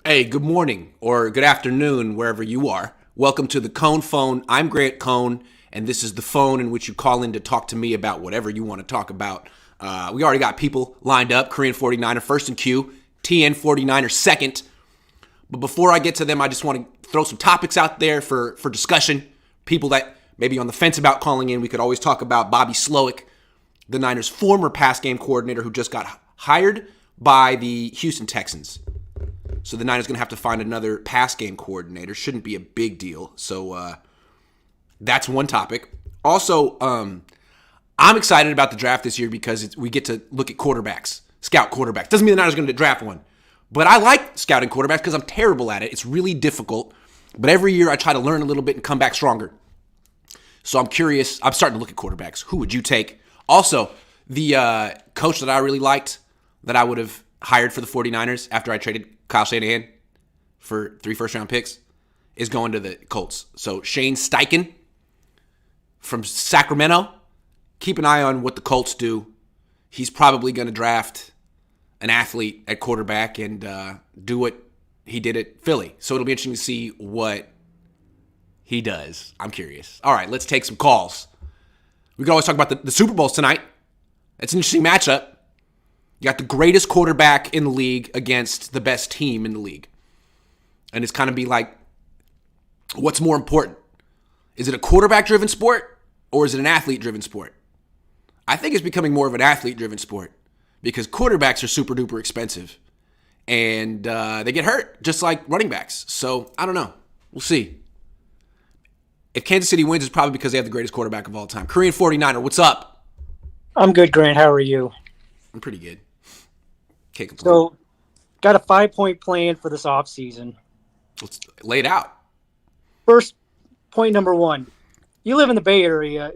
Hey, good morning or good afternoon, wherever you are. Welcome to the Cohn phone. I'm Grant Cohn, and this is the phone in which you call in to talk to me about whatever you want to talk about. We already got people lined up. Korean 49er first in queue, TN 49er second. But before I get to them, I just want to throw some topics out there for discussion. People that may be on the fence about calling in. We could always talk about Bobby Slowick, the Niners' former pass game coordinator who just got hired by the Houston Texans. So the Niners going to have to find another pass game coordinator. Shouldn't be a big deal. So that's one topic. Also, I'm excited about the draft this year because we get to look at quarterbacks, scout quarterbacks. Doesn't mean the Niners are going to draft one. But I like scouting quarterbacks because I'm terrible at it. It's really difficult. But every year I try to learn a little bit and come back stronger. So I'm curious. I'm starting to look at quarterbacks. Who would you take? Also, the coach that I really liked that I would have hired for the 49ers after I traded Kyle Shanahan for 3 first-round picks is going to the Colts. So Shane Steichen from Sacramento. Keep an eye on what the Colts do. He's probably going to draft an athlete at quarterback and do what he did at Philly. So it'll be interesting to see what he does. I'm curious. All right, let's take some calls. We can always talk about the Super Bowls tonight. It's an interesting matchup. You got the greatest quarterback in the league against the best team in the league. And it's kind of be like, what's more important? Is it a quarterback-driven sport or is it an athlete-driven sport? I think it's becoming more of an athlete-driven sport because quarterbacks are super-duper expensive. And they get hurt just like running backs. So, I don't know. We'll see. If Kansas City wins, it's probably because they have the greatest quarterback of all time. Korean 49er, what's up? I'm good, Grant. How are you? I'm pretty good. Can't complain. So, got a 5-point plan for this offseason. Let's lay it out. First, point number 1. You live in the Bay Area.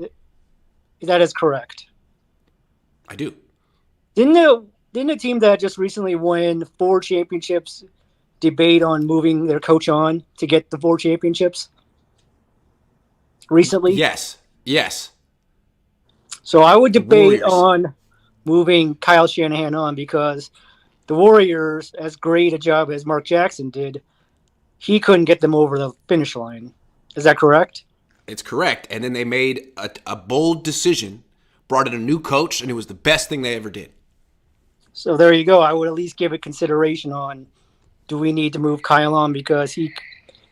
That is correct. I do. Didn't the team that just recently won 4 championships debate on moving their coach on to get the 4 championships recently? Yes. So I would debate Warriors. on moving Kyle Shanahan on because the Warriors, as great a job as Mark Jackson did, he couldn't get them over the finish line. Is that correct? It's correct. And then they made a bold decision, brought in a new coach, and it was the best thing they ever did. So there you go. I would at least give it consideration on, do we need to move Kyle on because he's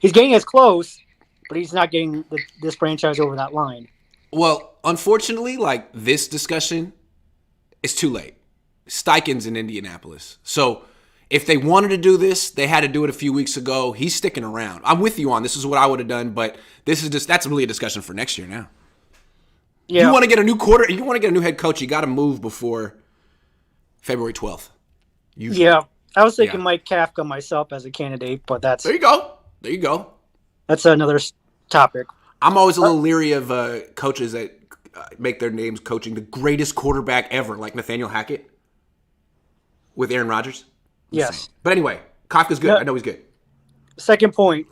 getting as close, but he's not getting this franchise over that line. Well, unfortunately, like this discussion, it's too late. Steichen's in Indianapolis. So if they wanted to do this, they had to do it a few weeks ago. He's sticking around. I'm with you on this is what I would have done, but that's really a discussion for next year now. Yeah. You want to get a new head coach, you got to move before February 12th. Usually. Yeah. I was thinking Mike Kafka myself as a candidate, but There you go. That's another topic. I'm always a little leery of coaches that make their names coaching the greatest quarterback ever, like Nathaniel Hackett with Aaron Rodgers. Yes. But anyway, Kafka's good. I know he's good. Second point,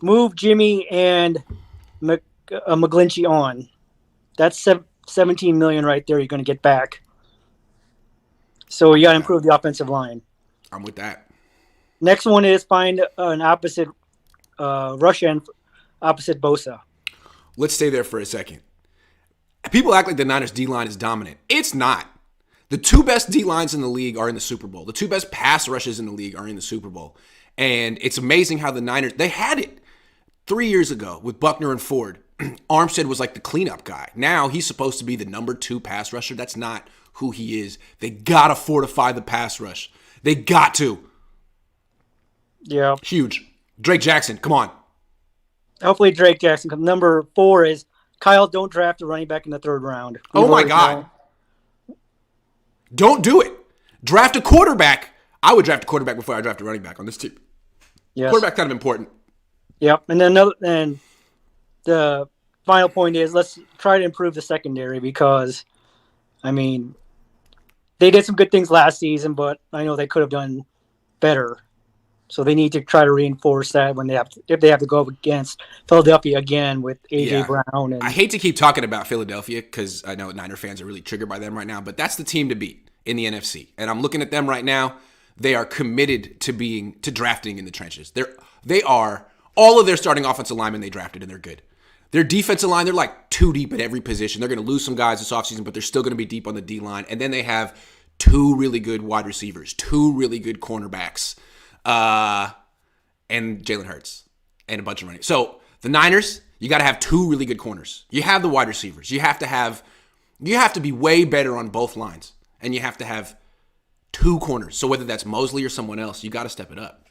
move Jimmy and McGlinchey on. That's $17 million right there you're going to get back. So you got to improve the offensive line. I'm with that. Next one is find an opposite rush end opposite Bosa. Let's stay there for a second. People act like the Niners D-line is dominant. It's not. The 2 best D-lines in the league are in the Super Bowl. The 2 best pass rushes in the league are in the Super Bowl. And it's amazing how the Niners, they had it 3 years ago with Buckner and Ford. Armstead was like the cleanup guy. Now he's supposed to be the number 2 pass rusher. That's not who he is. They got to fortify the pass rush. They got to. Yeah. Huge. Drake Jackson, come on. Hopefully Drake Jackson comes. Number 4 is Kyle, don't draft a running back in the 3rd round. Oh, my God. Don't do it. Draft a quarterback. I would draft a quarterback before I draft a running back on this team. Yes. Quarterback's kind of important. Yep. And then the final point is let's try to improve the secondary because, I mean, they did some good things last season, but I know they could have done better. So they need to try to reinforce that when if they have to go up against Philadelphia again with A.J. Brown. And I hate to keep talking about Philadelphia because I know Niner fans are really triggered by them right now, but that's the team to beat in the NFC. And I'm looking at them right now. they are committed to drafting in the trenches. They are all of their starting offensive linemen they drafted, and they're good. Their defensive line, they're like too deep at every position. They're going to lose some guys this offseason, but they're still going to be deep on the D line. And then they have 2 really good wide receivers, 2 really good cornerbacks, and Jalen Hurts, and a bunch of running. So the Niners, you got to have 2 really good corners. You have the wide receivers. You have to be way better on both lines, and you have to have 2 corners. So whether that's Mosley or someone else, you got to step it up.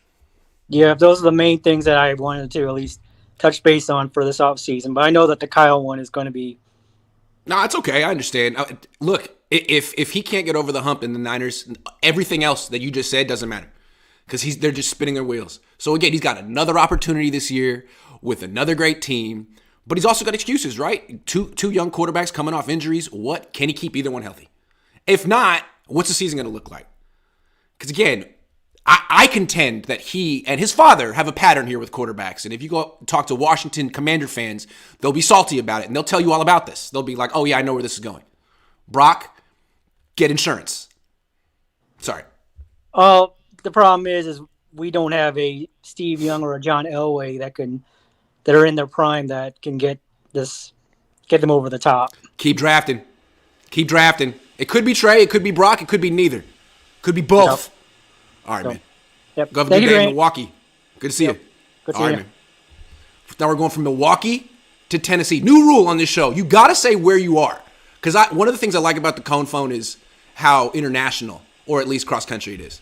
Yeah, those are the main things that I wanted to at least touch base on for this offseason. But I know that the Kyle one is going to be. No, it's okay. I understand. Look, if he can't get over the hump in the Niners, everything else that you just said doesn't matter because they're just spinning their wheels. So again, he's got another opportunity this year with another great team, but he's also got excuses, right? Two young quarterbacks coming off injuries. What can he keep either one healthy? If not, what's the season going to look like? Because again, I contend that he and his father have a pattern here with quarterbacks. And if you go talk to Washington Commander fans, they'll be salty about it. And they'll tell you all about this. They'll be like, oh, yeah, I know where this is going. Brock, get insurance. Sorry. The problem is we don't have a Steve Young or a John Elway that are in their prime that can get them over the top. Keep drafting. It could be Trey. It could be Brock. It could be neither. Could be both. Yep. All right, man. Yep. Go have a good day in Milwaukee. Good to see you. Good to see you. Man. Now we're going from Milwaukee to Tennessee. New rule on this show. You got to say where you are. Because one of the things I like about the Cohn phone is how international, or at least cross-country it is.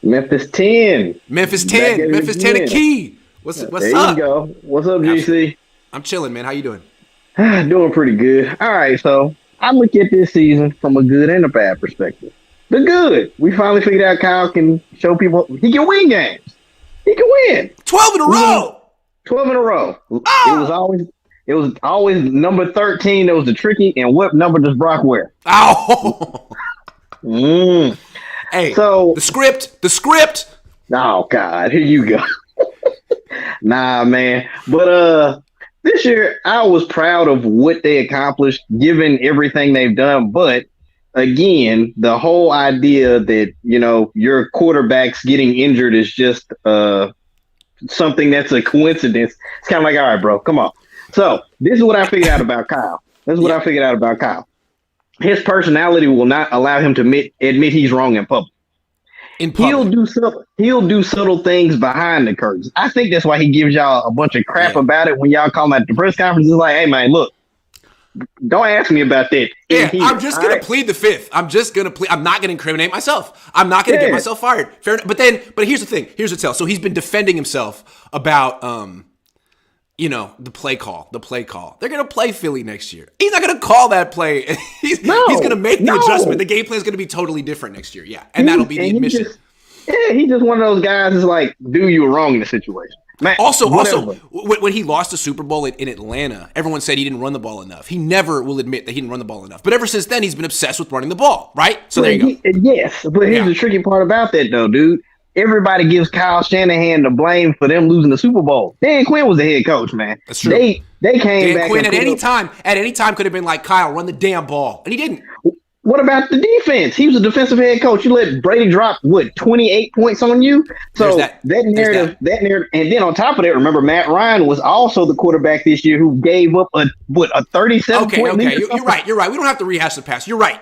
Memphis 10. Memphis 10. Memphis Tennessee. What's up? There you go. What's up, GC? I'm chilling, man. How you doing? Doing pretty good. All right, so I look at this season from a good and a bad perspective. The good. We finally figured out Kyle can show people he can win games. He can win. 12 in a row. 12 in a row. It was always number 13 that was the tricky, and what number does Brock wear? Oh. Hey, so the script. Oh God, here you go. Nah, man. But this year I was proud of what they accomplished, given everything they've done. But again, the whole idea that your quarterback's getting injured is just something that's a coincidence. It's kind of like, all right, bro, come on. So this is what I figured out about Kyle. His personality will not allow him to admit he's wrong in public. He'll do subtle things behind the curtains. I think that's why he gives y'all a bunch of crap about it when y'all call him at the press conference. He's like, hey man, look, don't ask me about that. Yeah, I'm just going to plead the fifth. I'm not going to incriminate myself. I'm not going to get myself fired. Fair enough. But here's the thing. Here's the tell. So he's been defending himself about, the play call. They're going to play Philly next year. He's not going to call that play. He's going to make the adjustment. The game plan is going to be totally different next year. Yeah. And that'll be the admission. He's just one of those guys who's like, do you wrong in the situation. Man, also, when he lost the Super Bowl in Atlanta, everyone said he didn't run the ball enough. He never will admit that he didn't run the ball enough. But ever since then, he's been obsessed with running the ball, right? So there you go. Yes, but here's the tricky part about that, though, dude. Everybody gives Kyle Shanahan the blame for them losing the Super Bowl. Dan Quinn was the head coach, man. That's true. They came Dan back. Quinn at any time could have been like, Kyle, run the damn ball. And he didn't. What about the defense? He was a defensive head coach. You let Brady drop 28 points on you. So that narrative, and then on top of that, remember Matt Ryan was also the quarterback this year who gave up a 37 point lead. You're right. We don't have to rehash the past. You're right.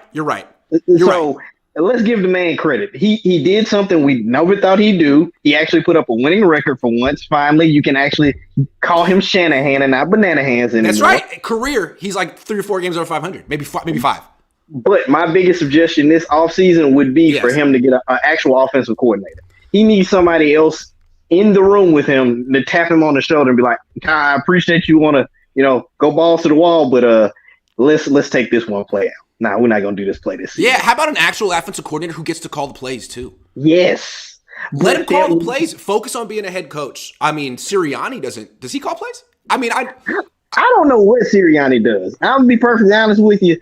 Let's give the man credit. He did something we never thought he'd do. He actually put up a winning record for once. Finally, you can actually call him Shanahan and not Banana Hands anymore. That's right. Career, he's like 3 or 4 games over 500, maybe 5. But my biggest suggestion this offseason would be for him to get an actual offensive coordinator. He needs somebody else in the room with him to tap him on the shoulder and be like, I appreciate you want to, go balls to the wall, but let's take this one play out. Nah, we're not going to do this play this season. Yeah, how about an actual offensive coordinator who gets to call the plays too? Yes. Let him call the plays. Focus on being a head coach. I mean, Sirianni does he call plays? I mean, I don't know what Sirianni does. I'm going to be perfectly honest with you.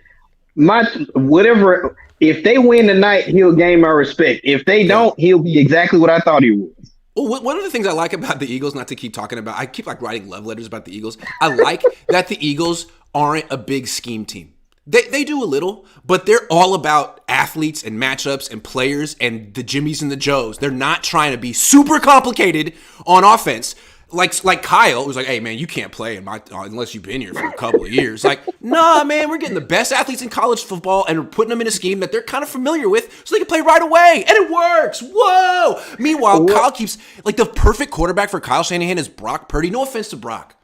If they win tonight, he'll gain my respect. If they don't, he'll be exactly what I thought he was. Well, one of the things I like about the Eagles, not to keep talking about, I keep writing love letters about the Eagles. I like that the Eagles aren't a big scheme team. They do a little, but they're all about athletes and matchups and players and the Jimmies and the Joes. They're not trying to be super complicated on offense. Like Kyle was like, hey, man, you can't play unless you've been here for a couple of years. Like, nah, man, we're getting the best athletes in college football and we're putting them in a scheme that they're kind of familiar with so they can play right away. And it works. Whoa. Meanwhile, Kyle keeps, like, the perfect quarterback for Kyle Shanahan is Brock Purdy. No offense to Brock.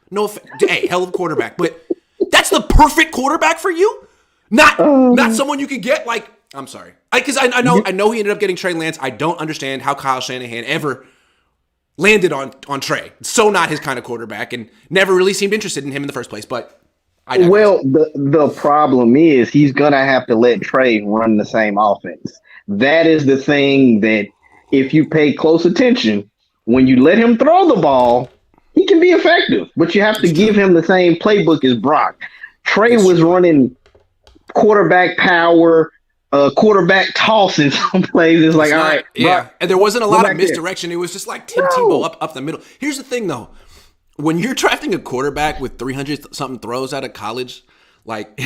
Hey, hell of a quarterback. But that's the perfect quarterback for you? Not someone you could get, like, I'm sorry. Because I know he ended up getting Trey Lance. I don't understand how Kyle Shanahan ever landed on Trey. So not his kind of quarterback and never really seemed interested in him in the first place. But I digress. Well, the problem is he's going to have to let Trey run the same offense. That is the thing that if you pay close attention, when you let him throw the ball, he can be effective. But you have to give him the same playbook as Brock. Trey was running quarterback power, quarterback toss in some plays. It's like, all right. Yeah. Brock, and there wasn't a lot of misdirection. It was just like Tim Tebow up the middle. Here's the thing, though. When you're drafting a quarterback with 300-something throws out of college, like,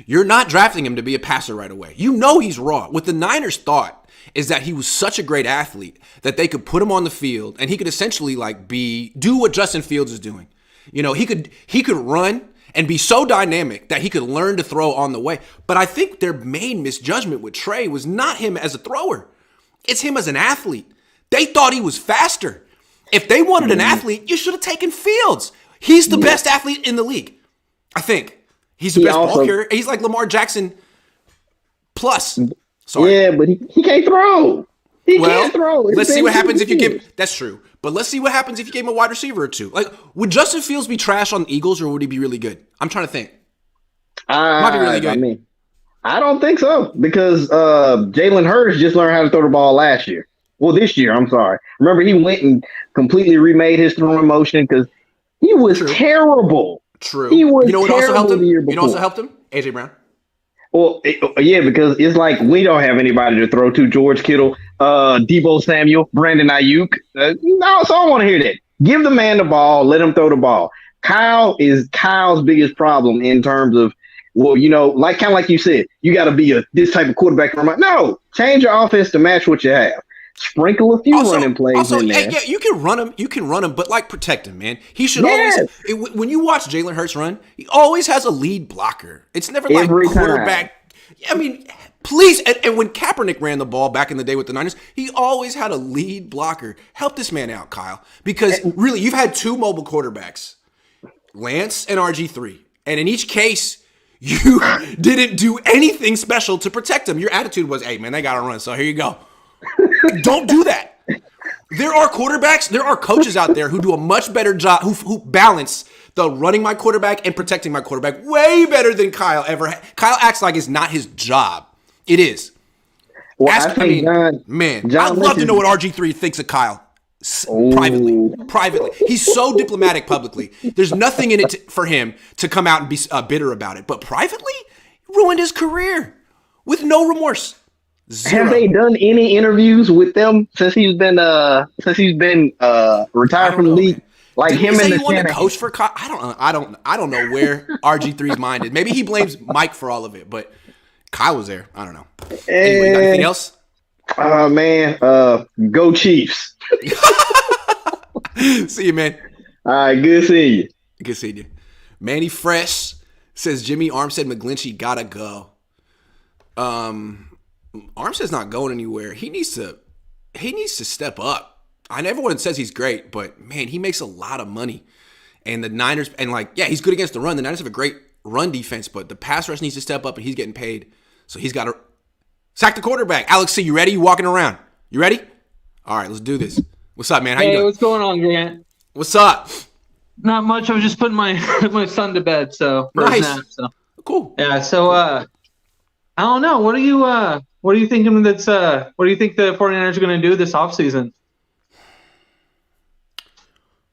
you're not drafting him to be a passer right away. You know he's raw. What the Niners thought is that he was such a great athlete that they could put him on the field and he could essentially, like, do what Justin Fields is doing. You know, he could run and be so dynamic that he could learn to throw on the way. But I think their main misjudgment with Trey was not him as a thrower. It's him as an athlete. They thought he was faster. If they wanted an athlete, you should have taken Fields. He's the best athlete in the league, I think. He's the best ball carrier. He's like Lamar Jackson plus. Sorry. Yeah, but he can't throw. He can't throw. Let's see what happens if you give – that's true. But let's see what happens if you gave him a wide receiver or two. Like, would Justin Fields be trash on the Eagles or would he be really good? I'm trying to think. Might be really good. I mean, I don't think so because Jalen Hurts just learned how to throw the ball last year. Well, this year, I'm sorry. Remember, he went and completely remade his throwing motion because he was terrible. True. He was what also helped him? the year before. You know what also helped him? A.J. Brown. Well, yeah, because it's like we don't have anybody to throw to. George Kittle, Deebo Samuel, Brandon Ayuk. No, so I don't want to hear that. Give the man the ball. Let him throw the ball. Kyle is Kyle's biggest problem in terms of, well, you know, like kind of like you said, you got to be this type of quarterback. No, change your offense to match what you have. Sprinkle a few running plays in there. Yeah, you can run him. You can run him, but like protect him, man. He should always. When you watch Jalen Hurts run, he always has a lead blocker. It's never like quarterback. I mean, please. And when Kaepernick ran the ball back in the day with the Niners, he always had a lead blocker. Help this man out, Kyle, because really, you've had two mobile quarterbacks, Lance and RG3, and in each case, you didn't do anything special to protect them. Your attitude was, "Hey, man, they got to run, so here you go." Don't do that. There are quarterbacks, there are coaches out there who do a much better job, who balance the running my quarterback and protecting my quarterback way better than Kyle ever had. Kyle acts like it's not his job. It is. Well, I'd love to know what RG3 thinks of Kyle. Privately. He's so diplomatic publicly. There's nothing in it for him to come out and be bitter about it. But privately, ruined his career with no remorse. Zero. Have they done any interviews with them since he's been retired from the league? Like Did him he say and the he wanted to Shanahan. coach for Kyle? I don't know where RG3's mind is. Maybe he blames Mike for all of it, but Kyle was there. I don't know. Anyway, you got anything else? Man, go Chiefs. See you, man. All right, good seeing you. Good seeing you. Manny Fresh says Jimmy Armstead McGlinchey gotta go. Armstead's not going anywhere. He needs to step up. Everyone says he's great, but man, he makes a lot of money. And the Niners, he's good against the run. The Niners have a great run defense, but the pass rush needs to step up and he's getting paid. So he's got to sack the quarterback. Alex C, you ready? You walking around? You ready? All right, let's do this. What's up, man? How you doing? What's going on, Grant? What's up? Not much. I was just putting my son to bed, so for nice. his nap, so. Cool. Yeah, so I don't know. What are you thinking what do you think the 49ers are going to do this offseason?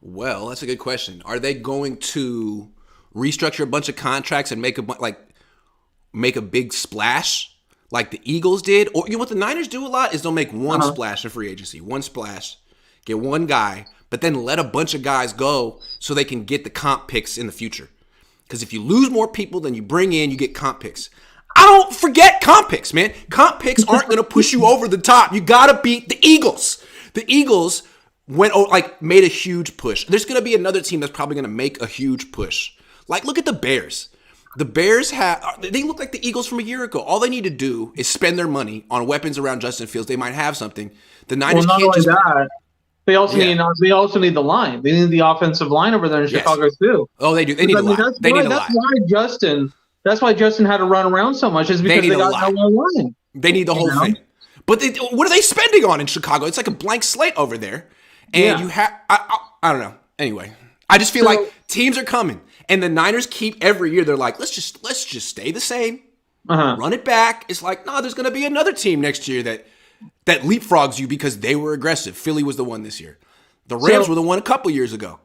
Well, that's a good question. Are they going to restructure a bunch of contracts and make a big splash like the Eagles did? Or what the Niners do a lot is they'll make one splash in free agency, one splash, get one guy, but then let a bunch of guys go so they can get the comp picks in the future. Because if you lose more people than you bring in, you get comp picks. I don't forget comp picks, man. Comp picks aren't going to push you over the top. You got to beat the Eagles. The Eagles made a huge push. There's going to be another team that's probably going to make a huge push. Like, look at the Bears. The Bears they look like the Eagles from a year ago. All they need to do is spend their money on weapons around Justin Fields. They might have something. The Niners can't just. That, they also need the line. They need the offensive line over there in Chicago too. Oh, they do. They need a line. That's why Justin had to run around so much. Is because they got no line. They need the whole thing. But what are they spending on in Chicago? It's like a blank slate over there. And you have I don't know. Anyway, I just feel like teams are coming. And the Niners keep every year. They're like, let's just stay the same, run it back. It's like, no, there's going to be another team next year that leapfrogs you because they were aggressive. Philly was the one this year. The Rams were the one a couple years ago.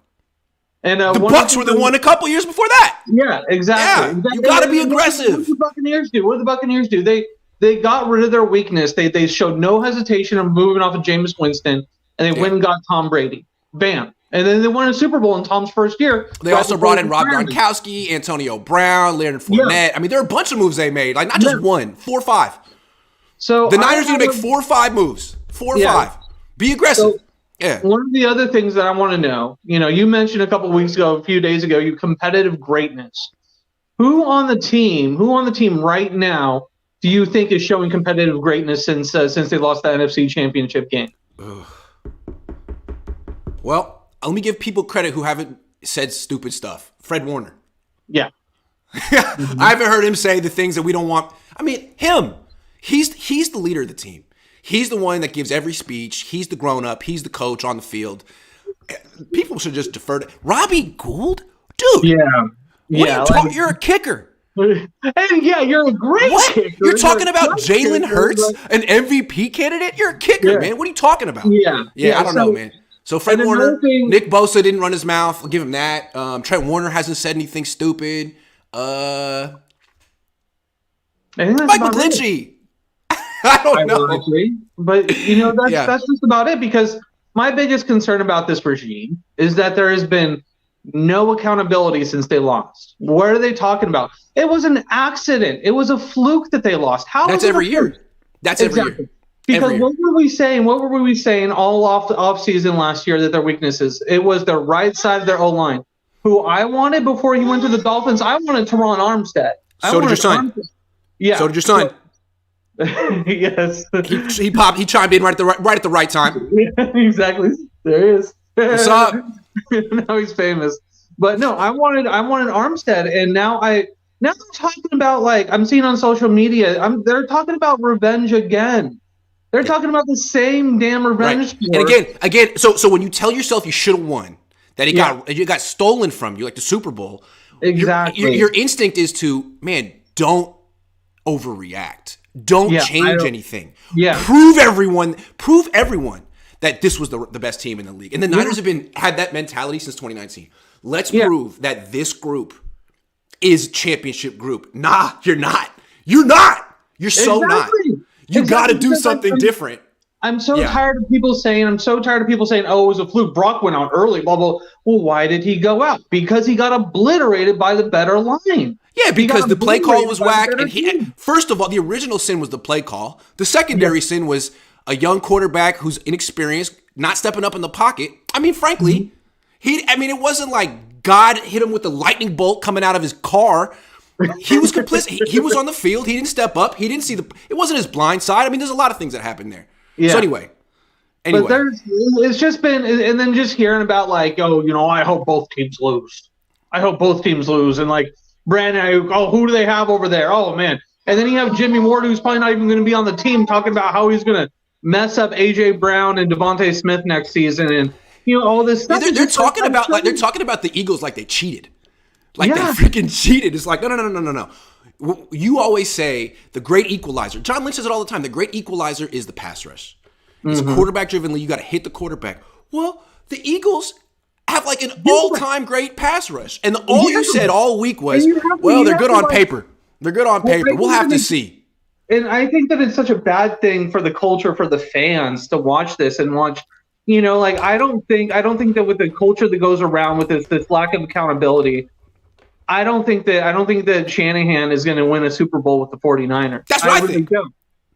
And the Bucs were the one a couple years before that. Yeah, exactly. You got to be aggressive. What did the Buccaneers do? They got rid of their weakness. They showed no hesitation of moving off of Jameis Winston, and they went and got Tom Brady. Bam. And then they won a Super Bowl in Tom's first year. They also brought in Rob Gronkowski, Antonio Brown, Leonard Fournette. Yeah. I mean, there are a bunch of moves they made. Like, not just one, 4 or 5. So the Niners need to make 4 or 5 moves. 4 or 5. Be aggressive. So, one of the other things that I want to know, you mentioned a few days ago, you competitive greatness. Who on the team right now do you think is showing competitive greatness since they lost the NFC Championship game? Ugh. Well, let me give people credit who haven't said stupid stuff. Fred Warner. Yeah. I haven't heard him say the things that we don't want. I mean, him. He's the leader of the team. He's the one that gives every speech. He's the grown-up. He's the coach on the field. People should just defer to Robbie Gould? Dude. Yeah. You're a kicker. And you're a great kicker. You're talking about Jalen Hurts, an MVP candidate? You're a kicker, man. What are you talking about? I don't know, man. So Fred Warner, Nick Bosa didn't run his mouth. I'll give him that. Trey Warner hasn't said anything stupid. Mike McGlinchey. I don't know. But, that's just about it, because my biggest concern about this regime is that there has been no accountability since they lost. What are they talking about? It was an accident. It was a fluke that they lost. That's every year. That's every year. Because what were we saying? What were we saying all off season last year that their weaknesses? It was the right side of their O-line. Who I wanted before he went to the Dolphins, I wanted Teron Armstead. So did your son. Yeah. So did your son. Yes. He chimed in right at the right time. Yeah, exactly. There he is. What's up? Now he's famous. But no, I wanted Armstead, and now they're talking about, like, I'm seeing on social media, they're talking about revenge again. They're talking about the same damn revenge. Right. And again, so when you tell yourself you should have won, that it got stolen from you, like the Super Bowl. Exactly. Your instinct is to, man, don't overreact. Don't change anything. Yeah. Prove everyone that this was the best team in the league. And the Niners have had that mentality since 2019. Let's prove that this group is championship group. Nah, you're not. You're not. You're so not. You got to do something different. I'm so tired of people saying, oh, it was a fluke. Brock went out early, blah, blah. Well, why did he go out? Because he got obliterated by the better line. Yeah, because the play call was whack. And first of all, the original sin was the play call. The secondary sin was a young quarterback who's inexperienced, not stepping up in the pocket. I mean, frankly, it wasn't like God hit him with the lightning bolt coming out of his car. He was complicit. He was on the field. He didn't step up. He didn't see it wasn't his blind side. I mean, there's a lot of things that happened there. Yeah. So anyway. But it's just been, and then just hearing about, like, I hope both teams lose. And, like, Brandon, who do they have over there? Oh, man. And then you have Jimmy Ward, who's probably not even going to be on the team, talking about how he's going to mess up A.J. Brown and Devontae Smith next season, and all this stuff. They're talking about the Eagles like they cheated, they freaking cheated. It's like no. You always say the great equalizer. John Lynch says it all the time. The great equalizer is the pass rush. It's a quarterback-driven league. You got to hit the quarterback. Well, the Eagles have like an all-time great pass rush, and all you said all week was, they're good on paper. They're good on paper. We'll have to see. And I think that it's such a bad thing for the culture, for the fans to watch this and watch. I don't think that with the culture that goes around with this lack of accountability, I don't think that Shanahan is going to win a Super Bowl with the 49ers. That's what I really think. don't.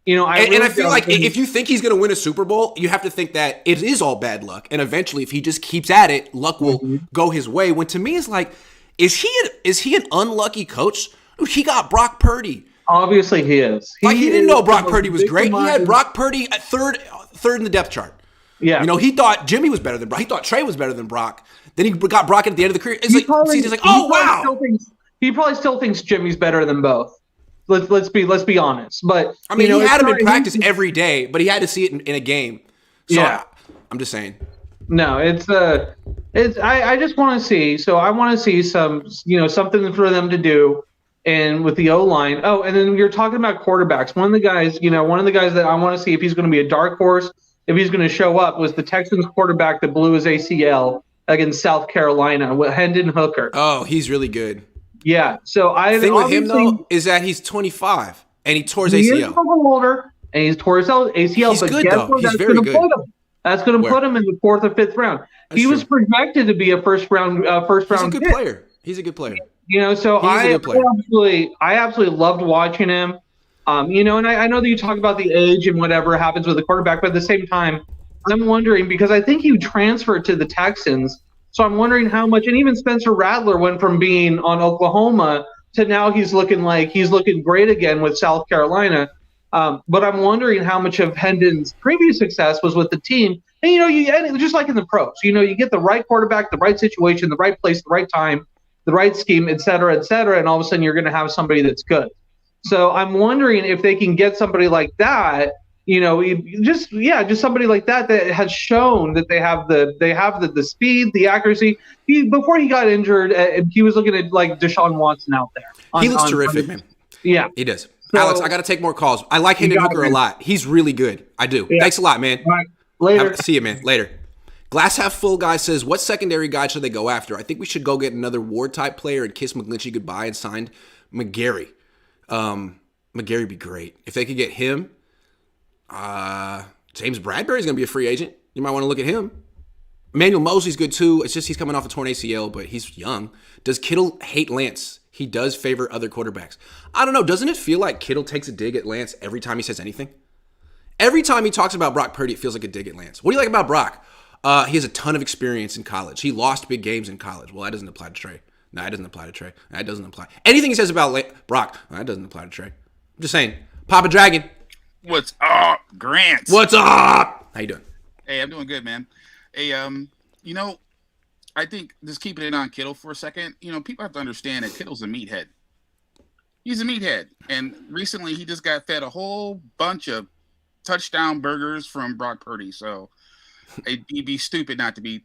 I feel like if you think he's going to win a Super Bowl, you have to think that it is all bad luck. And eventually, if he just keeps at it, luck will go his way. When to me, it's like, is he an unlucky coach? He got Brock Purdy. Obviously, he is. He didn't know Brock Purdy was great. He had Brock Purdy at third in the depth chart. Yeah. He thought Jimmy was better than Brock. He thought Trey was better than Brock. Then he got Brock at the end of the career. It's like, oh, wow. He probably still thinks Jimmy's better than both. Let's be honest. But I mean, he had him in practice every day, but he had to see it in a game. So yeah. I'm just saying. No, I just want to see. So I want to see some, something for them to do, and with the O-line. Oh, and then you're talking about quarterbacks. One of the guys that I want to see if he's going to be a dark horse, if he's going to show up, was the Texans quarterback that blew his ACL against South Carolina, with Hendon Hooker. Oh, he's really good. Yeah. So the thing with him though is that he's 25 and he tore his ACL. He is a little older and he's tore his ACL. He's but good guess though. what? He's very good. That's going to put him in the 4th or 5th round. He was projected to be a first round. He's a good player. He's a good player. So I absolutely loved watching him. And I know that you talk about the age and whatever happens with the quarterback, but at the same time, I'm wondering, because I think he transferred to the Texans. So I'm wondering how much, and even Spencer Rattler went from being on Oklahoma to now he's looking great again with South Carolina. But I'm wondering how much of Hendon's previous success was with the team. And just like in the pros, you get the right quarterback, the right situation, the right place, the right time, the right scheme, et cetera, and all of a sudden you're going to have somebody that's good. So I'm wondering if they can get somebody like that. Just somebody like that has shown that they have the speed, the accuracy. Before he got injured, he was looking at like Deshaun Watson out there. He looks terrific, man. Yeah, he does. So, Alex, I got to take more calls. I like Hendon Hooker a lot. He's really good. I do. Yeah. Thanks a lot, man. All right. Later. See you, man. Later. Glass half full guy says, what secondary guy should they go after? I think we should go get another Ward type player and kiss McGlinchey goodbye and signed McGarry. McGarry be great. If they could get him, James Bradbury's going to be a free agent. You might want to look at him. Emmanuel Mosley's good too. It's just he's coming off a torn ACL, but he's young. Does Kittle hate Lance? He does favor other quarterbacks. I don't know. Doesn't it feel like Kittle takes a dig at Lance every time he says anything? Every time he talks about Brock Purdy, it feels like a dig at Lance. What do you like about Brock? He has a ton of experience in college. He lost big games in college. Well, that doesn't apply to Trey. No, that doesn't apply to Trey. That doesn't apply. Anything he says about Brock, that doesn't apply to Trey. I'm just saying. Papa Dragon. What's up, Grant? What's up? How you doing? Hey, I'm doing good, man. Hey, I think just keeping it on Kittle for a second, people have to understand that Kittle's a meathead. He's a meathead. And recently he just got fed a whole bunch of touchdown burgers from Brock Purdy. So he'd be stupid not to be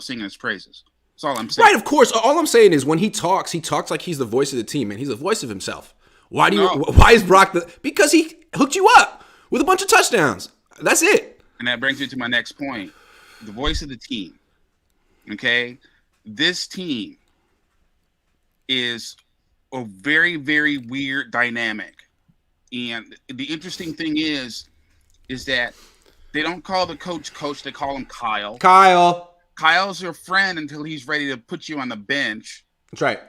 singing his praises. That's all I'm saying. Right, of course. All I'm saying is when he talks like he's the voice of the team, and he's the voice of himself. Why is Brock because he hooked you up with a bunch of touchdowns. That's it. And that brings me to my next point. The voice of the team. Okay? This team is a very, very weird dynamic. And the interesting thing is that they don't call the coach, they call him Kyle. Kyle's your friend until he's ready to put you on the bench. That's right.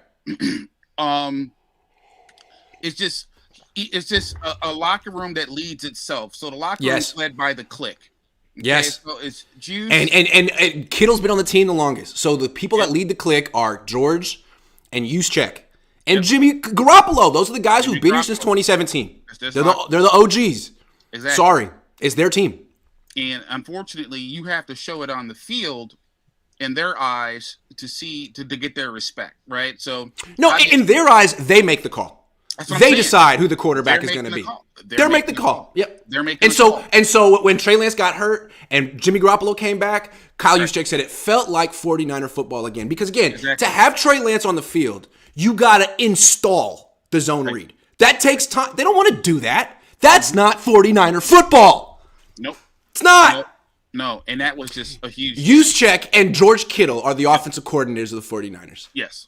It's just a locker room that leads itself. So the locker room is led by the clique. Okay? Yes. So it's Juice. And Kittle's been on the tean the longest. So the people that lead the clique are George and Juszczyk and Jimmy Garoppolo. Those are the guys who've been here since 2017. They're the OGs. Exactly. Sorry. It's their team. And unfortunately, you have to show it on the field in their eyes to get their respect, right? So in their eyes, they make the call. They decide who the quarterback is going to be. They're making the call. Yep. They're making the call. And so when Trey Lance got hurt and Jimmy Garoppolo came back, Kyle Juszczyk said it felt like 49er football again. Because again, to have Trey Lance on the field, you got to install the zone read. That takes time. They don't want to do that. That's not 49er football. Nope. It's not. No. And that was just a huge... Juszczyk and George Kittle are the offensive coordinators of the 49ers. Yes.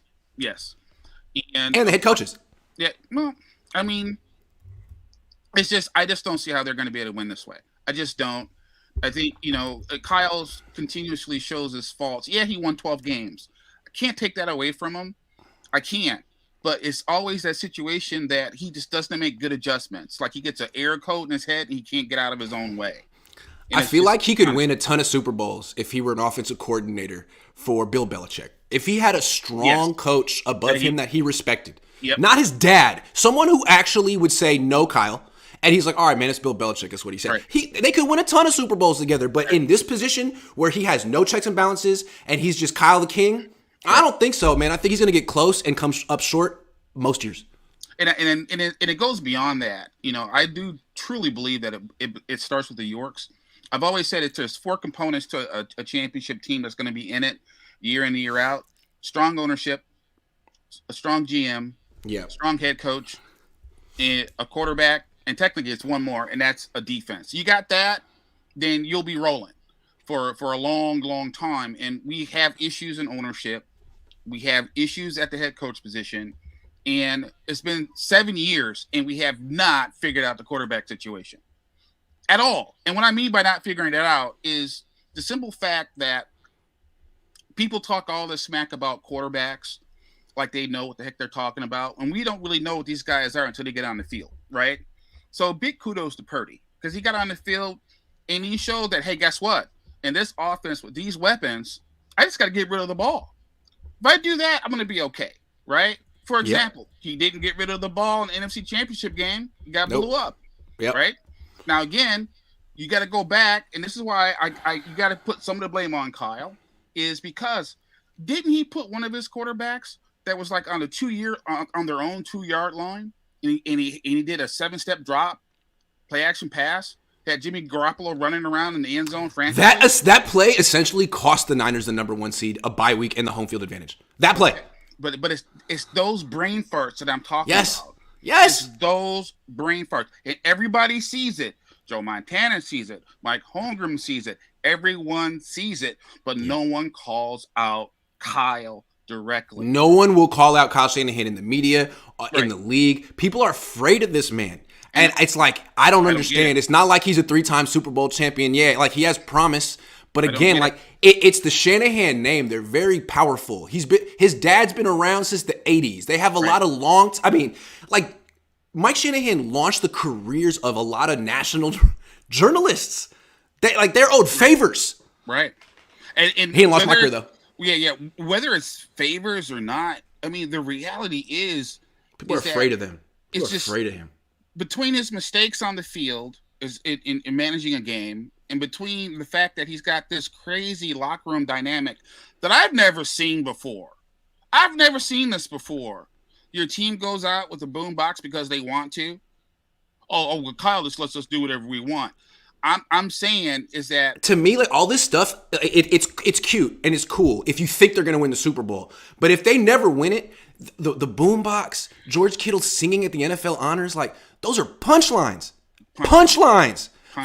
And the head coaches. Yeah, well, I mean, it's just I just don't see how they're going to be able to win this way. I just don't. I think, Kyle's continuously shows his faults. Yeah, he won 12 games. I can't take that away from him. I can't. But it's always that situation that he just doesn't make good adjustments. Like he gets an air coat in his head and he can't get out of his own way. And I feel like he could win a ton of Super Bowls if he were an offensive coordinator for Bill Belichick. If he had a strong coach above him that he respected. Yep. Not his dad. Someone who actually would say, no, Kyle. And he's like, all right, man, it's Bill Belichick. That's what he said. Right. They could win a ton of Super Bowls together. But in this position where he has no checks and balances and he's just Kyle the King, I don't think so, man. I think he's going to get close and come up short most years. And it goes beyond that. You know, I do truly believe that it starts with the Yorks. I've always said there's 4 components to a championship team that's going to be in it year in and year out. Strong ownership, a strong GM, strong head coach, and a quarterback, and technically it's one more, and that's a defense. You got that, then you'll be rolling for a long, long time. And we have issues in ownership. We have issues at the head coach position. And it's been 7 years, and we have not figured out the quarterback situation at all. And what I mean by not figuring it out is the simple fact that people talk all this smack about quarterbacks like they know what the heck they're talking about. And we don't really know what these guys are until they get on the field, right? So big kudos to Purdy because he got on the field and he showed that, hey, guess what? In this offense with these weapons, I just got to get rid of the ball. If I do that, I'm going to be okay, right? For example, he didn't get rid of the ball in the NFC Championship game. He got blew up, right? Now, again, you got to go back, and this is why you got to put some of the blame on Kyle, is because didn't he put one of his quarterbacks that was like on the 2 year on their own 2-yard line, and he did a 7-step drop, play action pass, had Jimmy Garoppolo running around in the end zone frantically? That play essentially cost the Niners the #1 seed, a bye week, and the home field advantage. That play. But it's those brain farts that I'm talking about. Yes. It's those brain farts. And everybody sees it. Joe Montana sees it. Mike Holmgren sees it. Everyone sees it. But no one calls out Kyle directly. No one will call out Kyle Shanahan in the media, in the league. People are afraid of this man. And it's like, I don't understand. It's not like he's a 3-time Super Bowl champion. Yeah, like he has promise. But again, like it's the Shanahan name. They're very powerful. His dad's been around since the 80s. They have a lot of like Mike Shanahan launched the careers of a lot of national journalists. They're owed favors. Right. And he didn't lost my career though. Yeah. Whether it's favors or not, I mean, the reality is people are afraid of them. People are afraid of him. Between his mistakes on the field is in managing a game, and between the fact that he's got this crazy locker room dynamic that I've never seen before. I've never seen this before. Your team goes out with a boombox because they want to. Well, Kyle just lets us do whatever we want. I'm saying is that to me, like all this stuff, it's cute and it's cool if you think they're going to win the Super Bowl. But if they never win it, the boombox, George Kittle singing at the NFL honors, like those are punchlines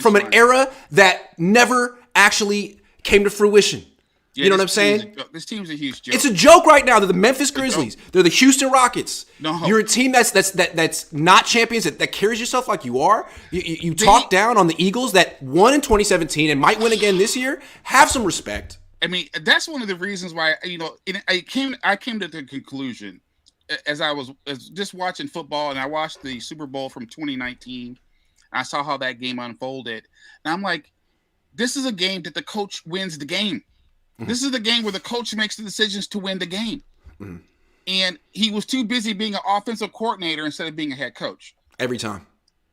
from an era that never actually came to fruition. Yeah, you know what I'm saying? This team's a huge joke. It's a joke right now. They're the Memphis Grizzlies. They're the Houston Rockets. No. You're a team that's not champions, that carries yourself like you are. You talk down on the Eagles that won in 2017 and might win again this year. Have some respect. I mean, that's one of the reasons why, I came to the conclusion as I was just watching football, and I watched the Super Bowl from 2019. I saw how that game unfolded. And I'm like, this is a game that the coach wins the game. Mm-hmm. This is the game where the coach makes the decisions to win the game. Mm-hmm. And he was too busy being an offensive coordinator instead of being a head coach. Every time.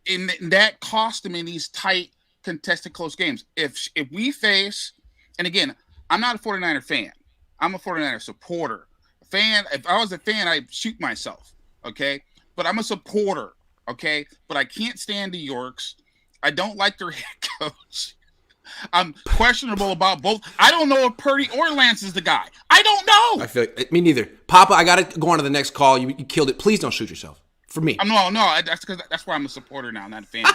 And that cost him in these tight, contested, close games. If we face, and again, I'm not a 49er fan. I'm a 49er supporter. If I was a fan, I'd shoot myself, okay? But I'm a supporter, okay? But I can't stand the Yorks. I don't like their head coach. I'm questionable about both. I don't know if Purdy or Lance is the guy. I don't know. I feel like, me neither. Papa, I got to go on to the next call. You killed it. Please don't shoot yourself. For me. No. That's why I'm a supporter now, not a fan.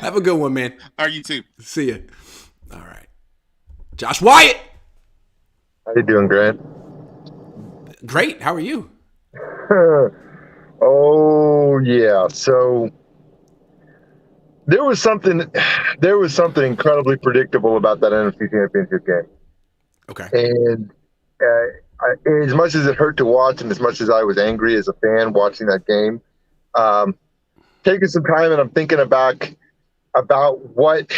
Have a good one, man. All right, you too. See ya. All right. Josh Wyatt. How you doing, Grant? Great. How are you? Oh, yeah. So there was something incredibly predictable about that NFC Championship game. Okay. And as much as it hurt to watch and as much as I was angry as a fan watching that game, taking some time and I'm thinking back about what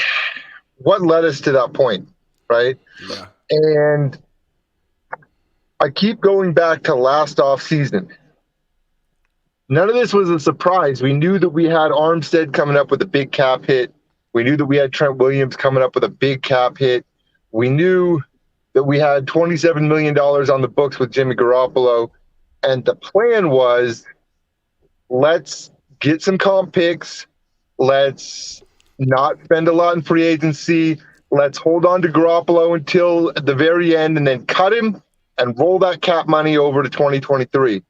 led us to that point, right? Yeah. And I keep going back to last offseason. None of this was a surprise. We knew that we had Armstead coming up with a big cap hit. We knew that we had Trent Williams coming up with a big cap hit. We knew that we had $27 million on the books with Jimmy Garoppolo. And the plan was, let's get some comp picks. Let's not spend a lot in free agency. Let's hold on to Garoppolo until the very end and then cut him and roll that cap money over to 2023.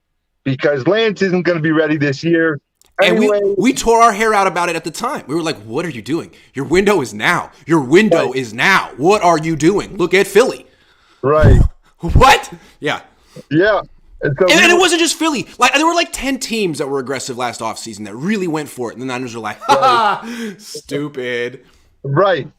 Because Lance isn't going to be ready this year. Anyway, and we tore our hair out about it at the time. We were like, what are you doing? Your window is now. Your window is now. What are you doing? Look at Philly. Right. What? Yeah. Yeah. And it wasn't just Philly. Like there were like 10 teams that were aggressive last offseason that really went for it. And the Niners were like, ha, stupid. Right.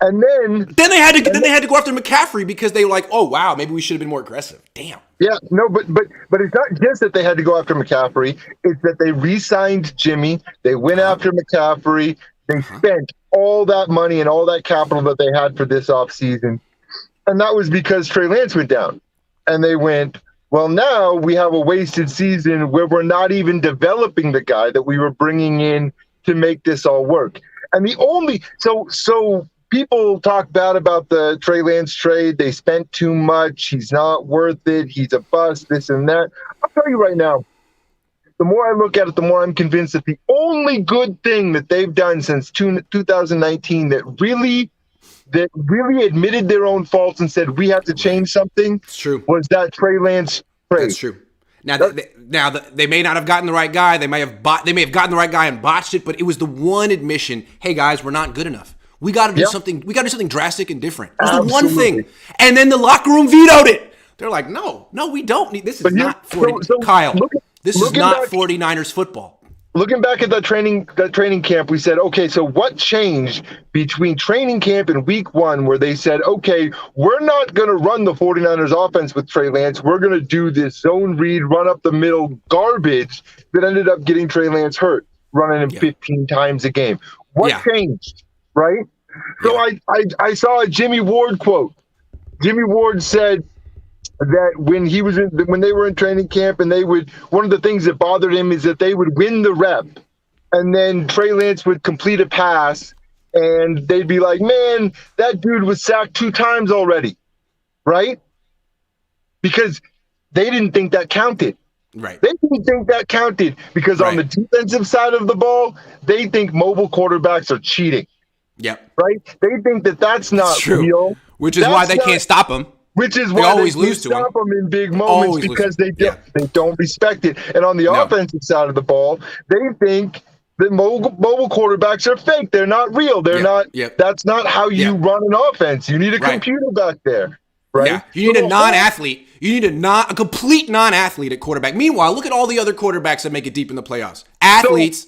And then they had to go after McCaffrey because they were like, oh wow, maybe we should have been more aggressive. Damn. Yeah, no, but it's not just that they had to go after McCaffrey. It's that they re-signed Jimmy. They went after McCaffrey. They spent all that money and all that capital that they had for this offseason. And that was because Trey Lance went down. And they went, well, now we have a wasted season where we're not even developing the guy that we were bringing in to make this all work. And the only so people talk bad about the Trey Lance trade. They spent too much. He's not worth it. He's a bust, this and that. I'll tell you right now, the more I look at it, the more I'm convinced that the only good thing that they've done since 2019 that really admitted their own faults and said we have to change something was that Trey Lance trade. That's true. Now, they may not have gotten the right guy. They may have gotten the right guy and botched it, but it was the one admission, hey, guys, we're not good enough. We got to do something. We got to do something drastic and different. It was the one thing, and then the locker room vetoed it. They're like, no, we don't need. This is not 49ers football. Looking back at that training camp, we said, okay, so what changed between training camp and week one, where they said, okay, we're not going to run the 49ers offense with Trey Lance. We're going to do this zone read, run up the middle garbage that ended up getting Trey Lance hurt, running him 15 times a game. What changed? Right? So I saw a Jimmy Ward quote. Jimmy Ward said that when they were in training camp and one of the things that bothered him is that they would win the rep and then Trey Lance would complete a pass and they'd be like, man, that dude was sacked 2 times already. Right? Because they didn't think that counted. Right. They didn't think that counted because on the defensive side of the ball, they think mobile quarterbacks are cheating. Yep. Right? They think that that's not real. Which is why they can't stop them. Which is why they lose to stop them in big moments because they don't respect it. And on the offensive side of the ball, they think that mobile quarterbacks are fake. They're not real. They're not. That's not how you run an offense. You need a computer back there. Right? Yeah. You need a non-athlete. You need a complete non-athlete at quarterback. Meanwhile, look at all the other quarterbacks that make it deep in the playoffs. Athletes.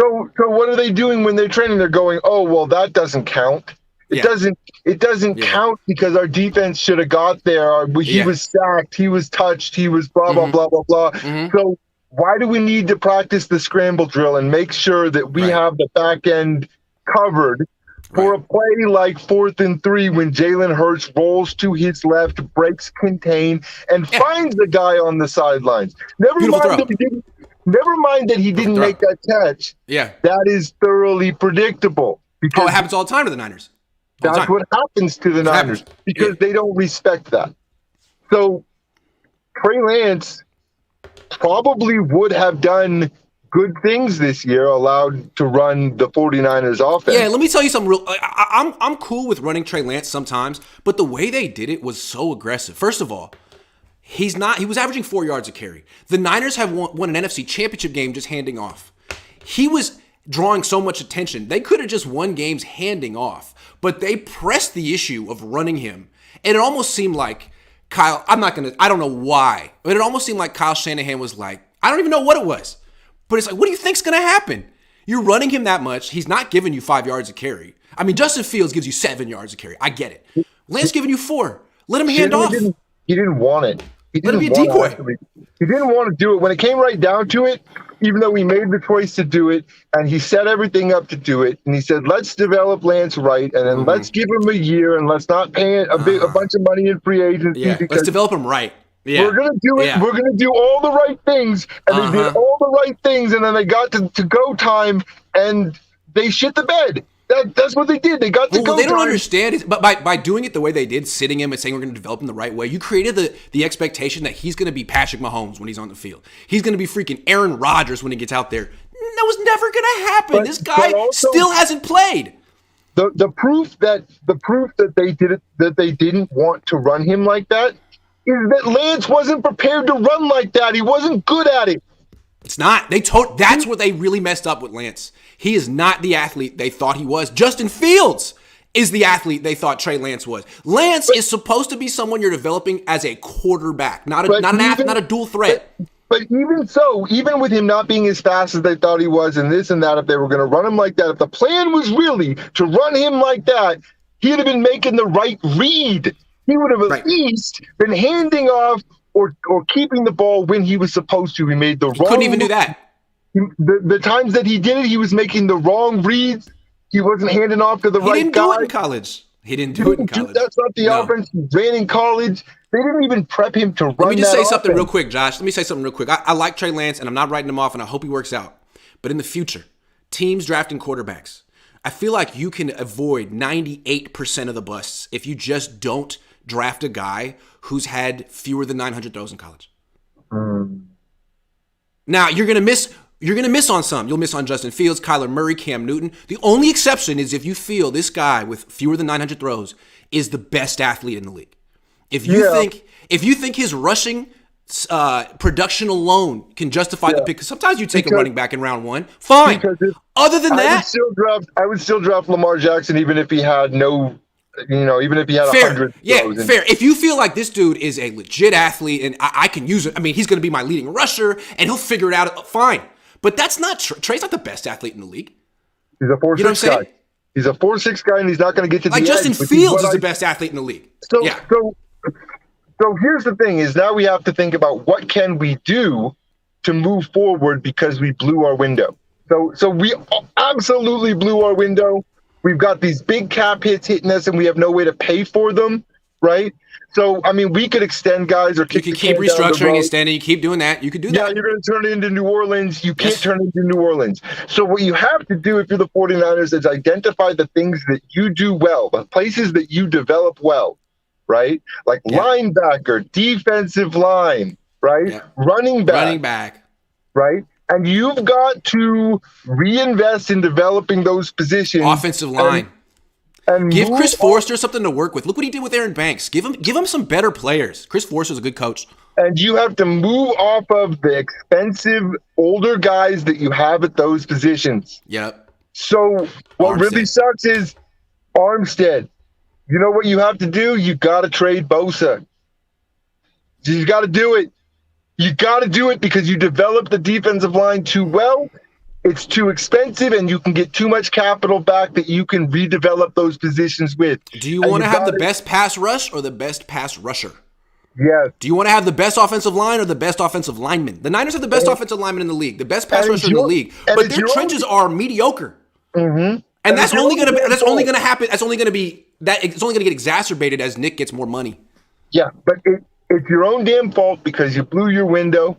So what are they doing when they're training? They're going, oh, well, that doesn't count. It doesn't count because our defense should have got there. He was sacked. He was touched. He was blah, blah, blah, blah, blah. So why do we need to practice the scramble drill and make sure that we have the back end covered for a play like 4th and 3 when Jalen Hurts rolls to his left, breaks contain, and finds the guy on the sidelines? Never mind that he didn't make that catch. Yeah. That is thoroughly predictable. Because it happens all the time to the Niners. That's what happens to the Niners because they don't respect that. So Trey Lance probably would have done good things this year, allowed to run the 49ers offense. Yeah, let me tell you something real. I'm cool with running Trey Lance sometimes, but the way they did it was so aggressive. First of all, he was averaging 4 yards a carry. The Niners have won an NFC championship game just handing off. He was drawing so much attention. They could have just won games handing off, but they pressed the issue of running him. And it almost seemed like I don't know why, but it almost seemed like Kyle Shanahan was like, I don't even know what it was, but it's like, what do you think's going to happen? You're running him that much. He's not giving you 5 yards a carry. I mean, Justin Fields gives you 7 yards a carry. I get it. Lance giving you 4. Let him hand off. He didn't want it. He Let it didn't be a want to decoy. actually. He didn't want to do it when it came right down to it. Even though he made the choice to do it, and he set everything up to do it, and he said, "Let's develop Lance right, and then let's give him a year, and let's not pay a bunch of money in free agency Yeah, let's because develop him right. Yeah. we're gonna do it. Yeah. We're gonna do all the right things." And they did all the right things, and then they got to go time, and they shit the bed. That's what they did. They got to go. Well, they don't time. understand it, but by doing it the way they did, sitting him and saying we're going to develop him the right way, you created the expectation that he's going to be Patrick Mahomes when he's on the field. He's going to be freaking Aaron Rodgers when he gets out there. That was never going to happen. This guy still hasn't played. The proof that they did it, that they didn't want to run him like that, is that Lance wasn't prepared to run like that. He wasn't good at it. It's not. That's where they really messed up with Lance. He is not the athlete they thought he was. Justin Fields is the athlete they thought Trey Lance was. Lance is supposed to be someone you're developing as a quarterback, not a dual threat. But even so, even with him not being as fast as they thought he was, and this and that, if they were going to run him like that, if the plan was really to run him like that, he'd have been making the right read. He would have at least been handing off or keeping the ball when he was supposed to. He made the wrong. Couldn't even do that. The times that he did it, he was making the wrong reads. He wasn't handing off to the right guy. He didn't do it in college. He didn't do it in college. That's not the offense he ran in college. They didn't even prep him to run. Let me just say something offense. real quick, Josh. Let me say something real quick. I like Trey Lance, and I'm not writing him off, and I hope he works out. But in the future, teams drafting quarterbacks, I feel like you can avoid 98% of the busts if you just don't draft a guy who's had fewer than 900 throws in college. Now, you're going to miss on some. You'll miss on Justin Fields, Kyler Murray, Cam Newton. The only exception is if you feel this guy with fewer than 900 throws is the best athlete in the league. If you think his rushing production alone can justify the pick, because sometimes you take a running back in round one, fine. Other than that, I would still draft Lamar Jackson even if he had no, even if he had 100 throws. Fair. If you feel like this dude is a legit athlete and I can use it, I mean, he's going to be my leading rusher and he'll figure it out, fine. But that's not Trey's not the best athlete in the league. He's a 4.6 guy. He's a 4.6 guy, and he's not going to get to the like edge. Justin Fields is the best athlete in the league. So here's the thing: is now we have to think about what can we do to move forward because we blew our window. So we absolutely blew our window. We've got these big cap hits hitting us, and we have no way to pay for them, right? So, I mean, we could extend guys or you can keep restructuring, extending. You keep doing that. You could do that. Yeah, you're going to turn it into New Orleans. You can't turn it into New Orleans. So what you have to do if you're the 49ers is identify the things that you do well, the places that you develop well, right? Like linebacker, defensive line, right? Running back. Right? And you've got to reinvest in developing those positions. Offensive line. And give Chris Forrester something to work with. Look what he did with Aaron Banks. Give him some better players. Chris Forrester's a good coach. And you have to move off of the expensive older guys that you have at those positions. Yep. So what really sucks is Armstead. You know what you have to do? You got to trade Bosa. You got to do it. You got to do it because you developed the defensive line too well. It's too expensive, and you can get too much capital back that you can redevelop those positions with. Do you want to have the best pass rush or the best pass rusher? Yes. Do you want to have the best offensive line or the best offensive lineman? The Niners have the best offensive lineman in the league, the best pass rusher in the league, but their trenches are mediocre. Mm-hmm. And that's only going to happen. It's only going to get exacerbated as Nick gets more money. Yeah, but it's your own damn fault because you blew your window.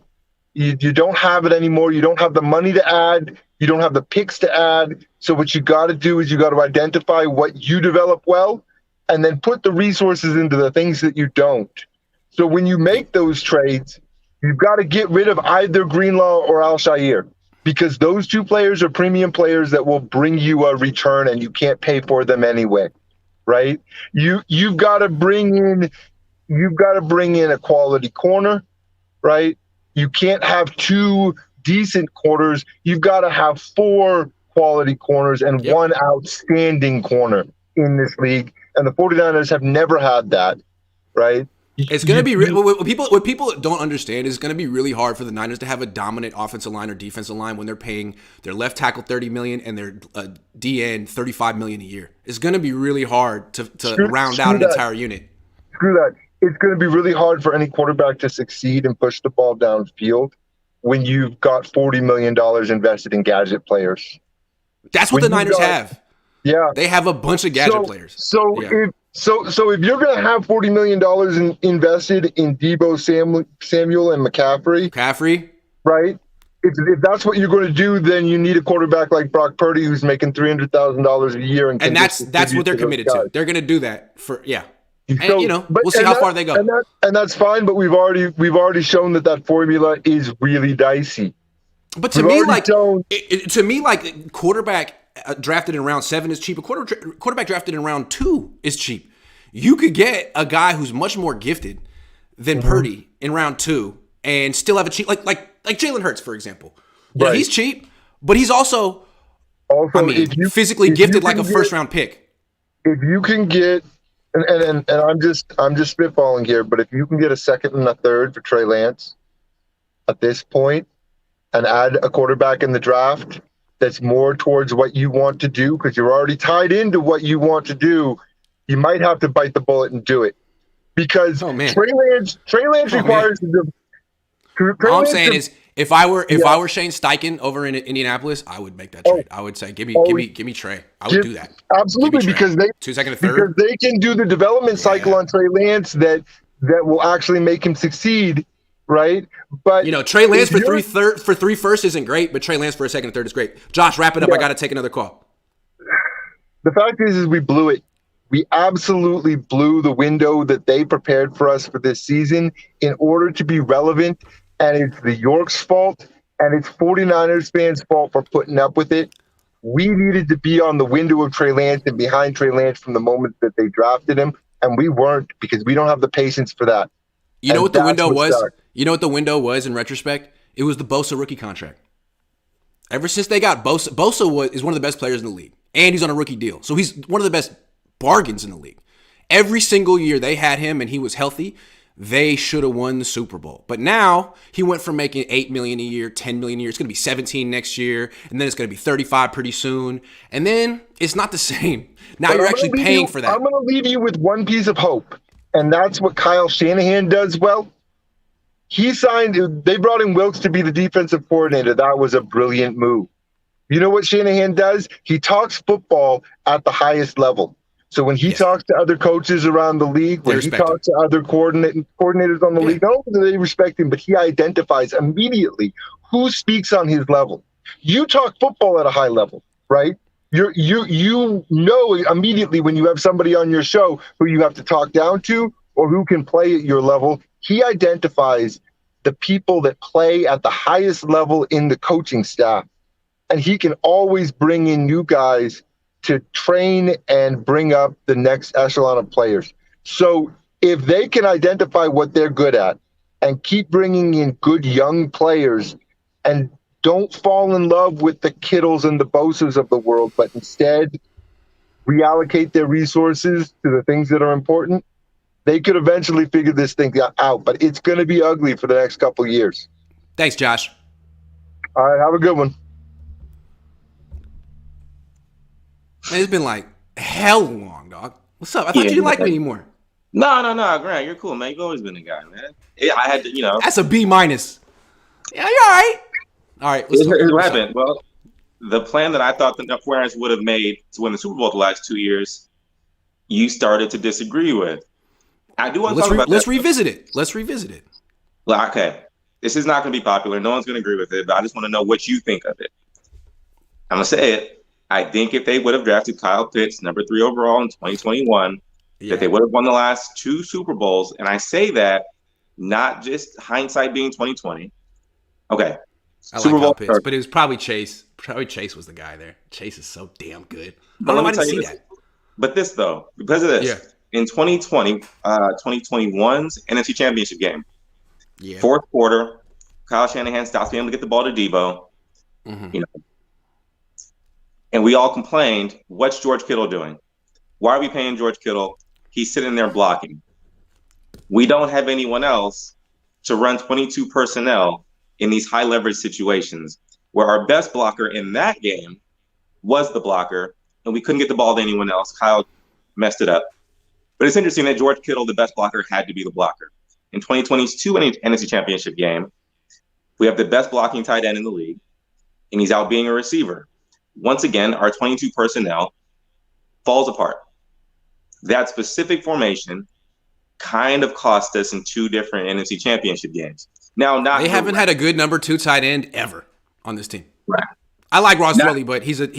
You don't have it anymore. You don't have the money to add. You don't have the picks to add. So what you got to do is you got to identify what you develop well and then put the resources into the things that you don't. So when you make those trades, you've got to get rid of either Greenlaw or Al-Shaair because those two players are premium players that will bring you a return and you can't pay for them anyway, right? You've got to bring in a quality corner, right? You can't have two decent corners. You've got to have 4 quality corners and one outstanding corner in this league. And the 49ers have never had that, right? It's going to be what people don't understand is going to be really hard for the Niners to have a dominant offensive line or defensive line when they're paying their left tackle $30 million and their DN $35 million a year. It's going to be really hard to round out an entire unit. Screw that. it's going to be really hard for any quarterback to succeed and push the ball downfield when you've got $40 million invested in gadget players. That's what When the you Niners got- have. Yeah. They have a bunch of gadget players. So Yeah. if you're going to have $40 million invested in Debo Samuel and McCaffrey, right? If that's what you're going to do, then you need a quarterback like Brock Purdy who's making $300,000 a year, and that's what they're committed to. They're going to do that for And So, we'll see how far they go. And that's fine, but we've already shown that formula is really dicey. But to me, like quarterback drafted in round 7 is cheap. A quarterback drafted in round 2 is cheap. You could get a guy who's much more gifted than Purdy in round 2 and still have a cheap like Jalen Hurts, for example. You know, he's cheap, but he's also physically gifted like a first-round pick. If you can get, and I'm just spitballing here, but if you can get a second and a third for Trey Lance at this point and add a quarterback in the draft that's more towards what you want to do, because you're already tied into what you want to do, you might have to bite the bullet and do it. Because Trey Lance requires All I'm saying is, if I were Shane Steichen over in Indianapolis, I would make that trade. I would say, give me Trey. I would do that. Absolutely, because they 2 second and third. Because they can do the development cycle on Trey Lance that will actually make him succeed, right? But Trey Lance for three first isn't great, but Trey Lance for a second and third is great. Josh, wrap it up. I got to take another call. The fact is we blew it. We absolutely blew the window that they prepared for us for this season in order to be relevant. And it's the York's fault, and it's 49ers fans' fault for putting up with it. We needed to be on the window of Trey Lance and behind Trey Lance from the moment that they drafted him, and we weren't because we don't have the patience for that. You know what the window was? You know what the window was in retrospect? It was the Bosa rookie contract. Ever since they got Bosa is one of the best players in the league, and he's on a rookie deal. So he's one of the best bargains in the league. Every single year they had him and he was healthy, they should have won the Super Bowl. But now he went from making $8 million a year, $10 million a year. It's going to be 17 next year, and then it's going to be 35 pretty soon. And then it's not the same. Now you're actually paying for that. I'm going to leave you with one piece of hope, and that's what Kyle Shanahan does well. They brought in Wilkes to be the defensive coordinator. That was a brilliant move. You know what Shanahan does? He talks football at the highest level. So when he talks to other coaches around the league, when he talks to other coordinators on the league, not only do they respect him, but he identifies immediately who speaks on his level. You talk football at a high level, right? You know immediately when you have somebody on your show who you have to talk down to or who can play at your level. He identifies the people that play at the highest level in the coaching staff, and he can always bring in new guys to train and bring up the next echelon of players. So if they can identify what they're good at and keep bringing in good young players and don't fall in love with the Kittles and the Bosas of the world, but instead reallocate their resources to the things that are important, they could eventually figure this thing out. But it's going to be ugly for the next couple of years. Thanks, Josh. All right, have a good one. Man, it's been like hell long, dog. What's up? I thought you didn't like me anymore. No, Grant, you're cool, man. You've always been a guy, man. I had to, That's a B-. Yeah, you're all right. All right, here's what happened. Well, the plan that I thought the 49ers would have made to win the Super Bowl the last 2 years, you started to disagree with. I do want to talk about that. Let's revisit it. Well, okay. This is not going to be popular. No one's going to agree with it, but I just want to know what you think of it. I'm going to say it. I think if they would have drafted Kyle Pitts, number 3 overall in 2021, that they would have won the last 2 Super Bowls. And I say that not just hindsight being 2020. Okay. I like Kyle Pitts, but it was probably Chase. Probably Chase was the guy there. Chase is so damn good. I don't know why I didn't see that. But this, though, because of this, in 2020, 2021's NFC Championship game, fourth quarter, Kyle Shanahan stops being able to get the ball to Debo. Mm-hmm. And we all complained, what's George Kittle doing? Why are we paying George Kittle? He's sitting there blocking. We don't have anyone else to run 22 personnel in these high leverage situations where our best blocker in that game was the blocker and we couldn't get the ball to anyone else. Kyle messed it up. But it's interesting that George Kittle, the best blocker, had to be the blocker. In 2022 NFC Championship game, we have the best blocking tight end in the league, and he's out being a receiver. Once again, our 22 personnel falls apart. That specific formation kind of cost us in 2 different NFC Championship games. Now, they haven't had a good number 2 tight end ever on this team. Right. I like Ross Dwelley, but he's they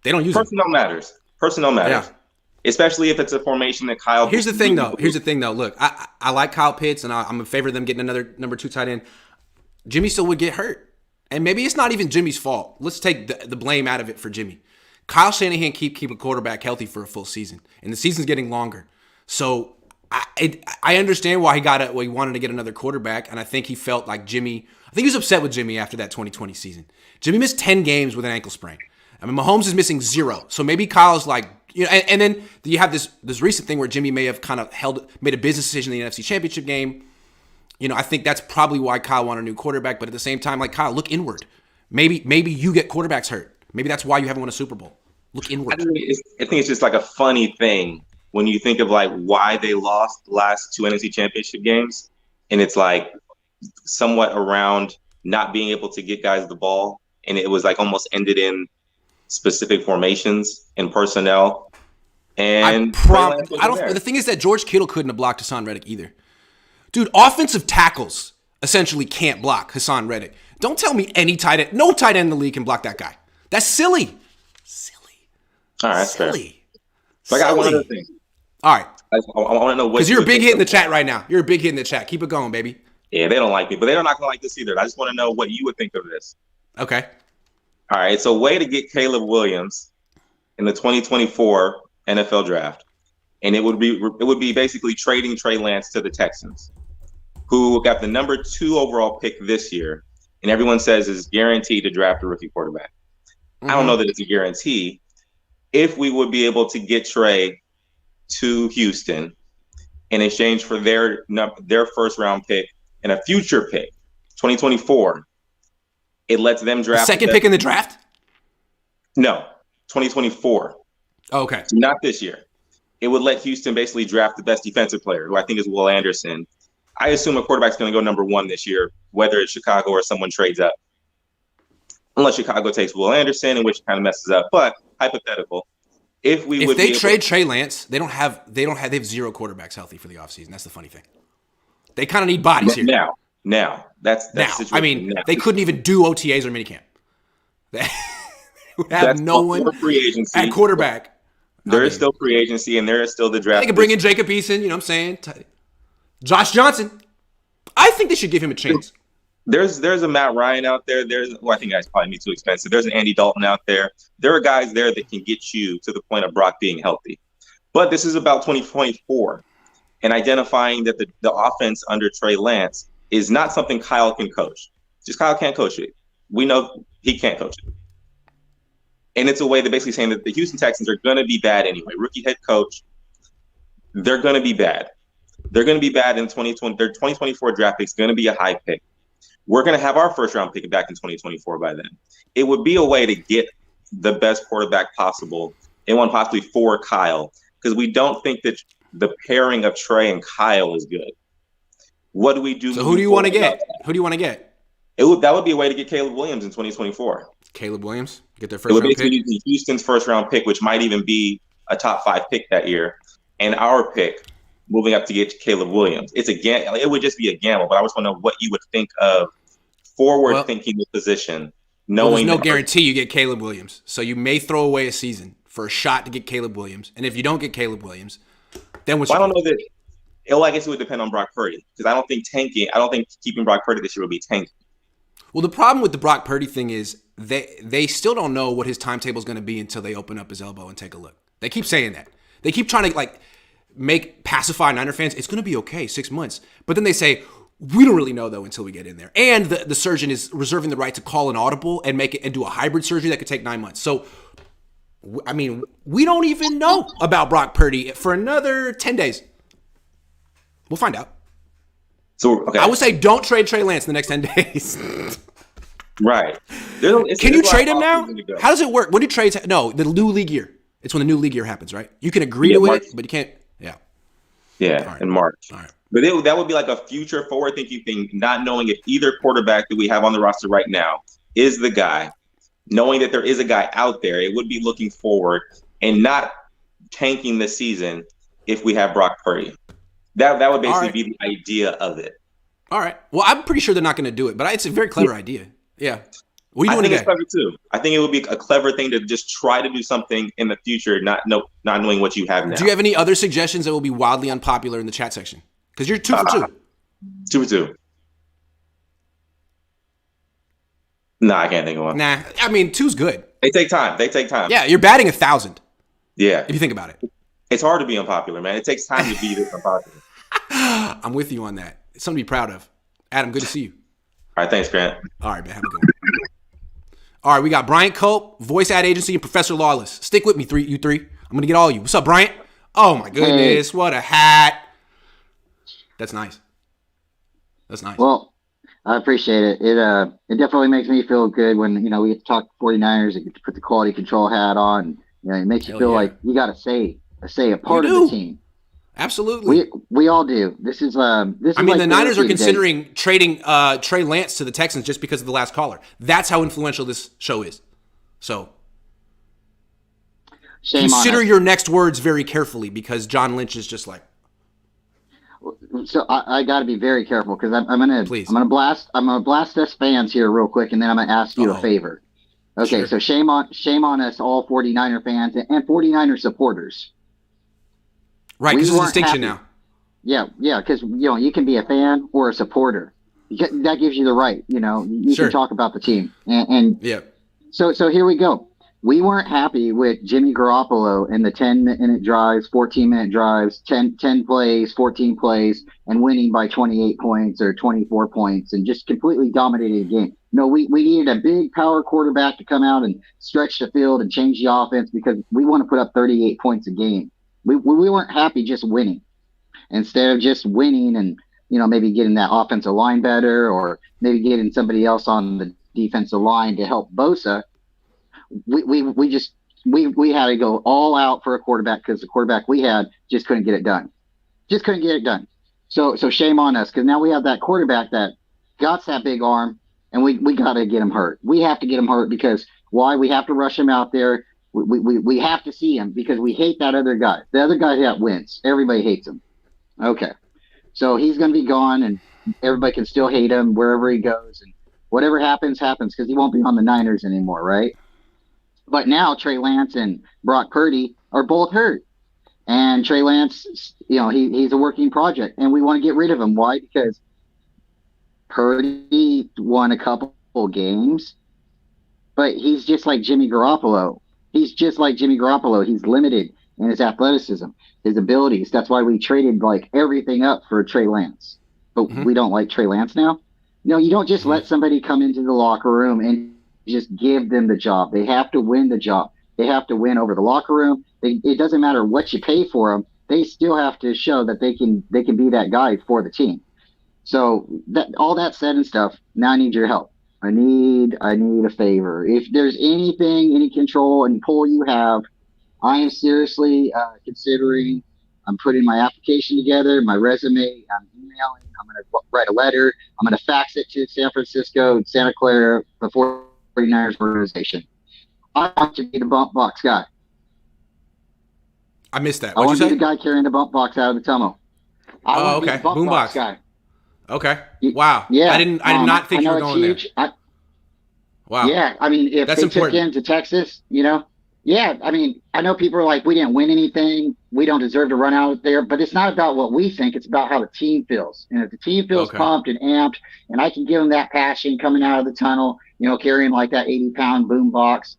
don't use personnel him. matters. Personnel matters. Yeah. Especially if it's a formation that Kyle. Here's the thing, though. Look, I like Kyle Pitts, and I'm in favor of them getting another number 2 tight end. Jimmy still would get hurt, and maybe it's not even Jimmy's fault. Let's take the blame out of it for Jimmy. Kyle Shanahan keep a quarterback healthy for a full season, and the season's getting longer. So I understand why he wanted to get another quarterback, and I think he felt like Jimmy. I think he was upset with Jimmy after that 2020 season. Jimmy missed 10 games with an ankle sprain. I mean, Mahomes is missing 0. So maybe Kyle's like, and then you have this recent thing where Jimmy may have kind of made a business decision in the NFC Championship game. I think that's probably why Kyle wanted a new quarterback. But at the same time, like, Kyle, look inward. Maybe you get quarterbacks hurt. Maybe that's why you haven't won a Super Bowl. Look inward. I think it's just like a funny thing when you think of like why they lost the last 2 NFC Championship games, and it's like somewhat around not being able to get guys the ball, and it was like almost ended in specific formations and personnel. And the thing is that George Kittle couldn't have blocked Hassan Reddick either. Dude, offensive tackles essentially can't block Hassan Reddick. Don't tell me no tight end in the league can block that guy. That's silly. All right, that's fair. But I got one other thing. All right. I want to know what. Because you're a big hit in the chat right now. You're a big hit in the chat. Keep it going, baby. Yeah, they don't like me, but they're not going to like this either. I just want to know what you would think of this. Okay. All right, so way to get Caleb Williams in the 2024 NFL Draft, and it would be basically trading Trey Lance to the Texans, who got the number 2 overall pick this year, and everyone says is guaranteed to draft a rookie quarterback. I don't know that it's a guarantee. If we would be able to get Trey to Houston in exchange for their first round pick and a future pick, 2024. It lets them draft. Second pick in the draft? No, 2024. Oh, okay. So not this year. It would let Houston basically draft the best defensive player, who I think is Will Anderson. I assume a quarterback's going to go number 1 this year, whether it's Chicago or someone trades up. Unless Chicago takes Will Anderson, in which it kind of messes up. But hypothetical. If they trade Trey Lance, they have 0 quarterbacks healthy for the offseason. That's the funny thing. They kind of need bodies here. Now, that's I mean, they couldn't even do OTAs or minicamp. They have no one free agency at quarterback. There is still free agency, and there is still the draft. They could bring in Jacob Eason, you know what I'm saying? Josh Johnson. I think they should give him a chance. There's a Matt Ryan out there. I think that's probably too expensive. There's an Andy Dalton out there. There are guys there that can get you to the point of Brock being healthy. But this is about 2024 and identifying that the offense under Trey Lance is not something Kyle can coach. Just Kyle can't coach it. We know he can't coach it. And it's a way that basically saying that the Houston Texans are going to be bad anyway. Rookie head coach, they're going to be bad. They're going to be bad in 2020. Their 2024 draft pick is going to be a high pick. We're going to have our first round pick back in 2024 by then. It would be a way to get the best quarterback possible and one possibly for Kyle, because we don't think that the pairing of Trey and Kyle is good. What do we do? So who do you want to get? Who do you want to get? That would be a way to get Caleb Williams in 2024. Caleb Williams? Get their first round pick? Houston's first round pick, which might even be a top 5 pick that year, and our pick moving up to get Caleb Williams. It would just be a gamble, but I just want to know what you would think of forward-thinking the position. There's no guarantee you get Caleb Williams, so you may throw away a season for a shot to get Caleb Williams. And if you don't get Caleb Williams, then what's I don't know that. I guess it would depend on Brock Purdy, because I don't think keeping Brock Purdy this year would be tanking. Well, the problem with the Brock Purdy thing is they still don't know what his timetable is going to be until they open up his elbow and take a look. They keep saying that. They keep trying to pacify Niner fans. It's going to be okay, 6 months. But then they say, we don't really know though until we get in there. And the surgeon is reserving the right to call an audible and make it and do a hybrid surgery that could take 9 months. So, I mean, we don't even know about Brock Purdy for another 10 days. We'll find out. So, okay. I would say don't trade Trey Lance in the next 10 days. Right. Can you trade him now? How does it work? When do trades? No, the new league year. It's when the new league year happens, right? You can agree to it, but you can't. Yeah, in March. All right. But that would be like a future forward-thinking thing, not knowing if either quarterback that we have on the roster right now is the guy. Knowing that there is a guy out there, it would be looking forward and not tanking the season if we have Brock Purdy. That would basically be the idea of it. All right. Well, I'm pretty sure they're not going to do it, but it's a very clever idea. Yeah. What are you doing I think it's clever too. I think it would be a clever thing to just try to do something in the future, not knowing what you have now. Do you have any other suggestions that will be wildly unpopular in the chat section? Because you're 2 for 2. 2 for 2. Nah, I can't think of one. Nah, I mean, 2's good. They take time. Yeah, you're batting 1,000. Yeah. If you think about it. It's hard to be unpopular, man. It takes time to be this unpopular. I'm with you on that. It's something to be proud of. Adam, good to see you. All right, thanks, Grant. All right, man. Have a good one. All right, we got Bryant Cope, Voice Ad Agency, and Professor Lawless. Stick with me, you three. I'm going to get all of you. What's up, Bryant? Oh, my goodness. Hey. What a hat. That's nice. Well, I appreciate it. It definitely makes me feel good when, we get to talk 49ers and get to put the quality control hat on. It makes you feel like you got a say, a part of the team. Absolutely. We all do. This is I mean, the Niners are considering trading Trey Lance to the Texans just because of the last caller. That's how influential this show is. So consider your next words very carefully because John Lynch is just like. So I got to be very careful because I'm gonna blast us fans here real quick, and then I'm gonna ask you a favor. Okay, sure. So shame on us all 49er fans and 49er supporters. Right, because there's a distinction now. Yeah, because you can be a fan or a supporter. That gives you the right. You can talk about the team, and yeah. So here we go. We weren't happy with Jimmy Garoppolo in the 10-minute drives, 14-minute drives, 10 plays, 14 plays, and winning by 28 points or 24 points and just completely dominating the game. No, we needed a big power quarterback to come out and stretch the field and change the offense because we want to put up 38 points a game. We weren't happy just winning. Instead of just winning and, maybe getting that offensive line better or maybe getting somebody else on the defensive line to help Bosa, we had to go all out for a quarterback because the quarterback we had just couldn't get it done. So shame on us because now we have that quarterback that got that big arm and we got to get him hurt. We have to get him hurt because why? We have to rush him out there. We have to see him because we hate that other guy. The other guy that wins. Everybody hates him. Okay. So he's going to be gone and everybody can still hate him wherever he goes. And whatever happens because he won't be on the Niners anymore, right? But now Trey Lance and Brock Purdy are both hurt. And Trey Lance, he's a working project. And we want to get rid of him. Why? Because Purdy won a couple games. But he's just like Jimmy Garoppolo. He's limited in his athleticism, his abilities. That's why we traded everything up for Trey Lance. But we don't like Trey Lance now. No, you don't just let somebody come into the locker room and just give them the job. They have to win the job. They have to win over the locker room. It doesn't matter what you pay for them. They still have to show that they can be that guy for the team. So all that said and stuff, now I need your help. I need a favor. If there's anything, any control and pull you have, I am seriously considering. I'm putting my application together, my resume. I'm emailing. I'm going to write a letter. I'm going to fax it to San Francisco, Santa Clara, the 49ers organization. I want to be the bump box guy. I missed that. I want to be the guy carrying the bump box out of the tunnel. Okay. Boom box guy. Okay. Wow. Yeah. I did not think you were going huge. there. Wow. Yeah. I mean, if that's they important. took him to Texas, yeah. I mean, I know people are like, we didn't win anything. We don't deserve to run out there. But it's not about what we think. It's about how the team feels. And if the team feels pumped and amped, and I can give them that passion coming out of the tunnel, carrying like that 80-pound boom box,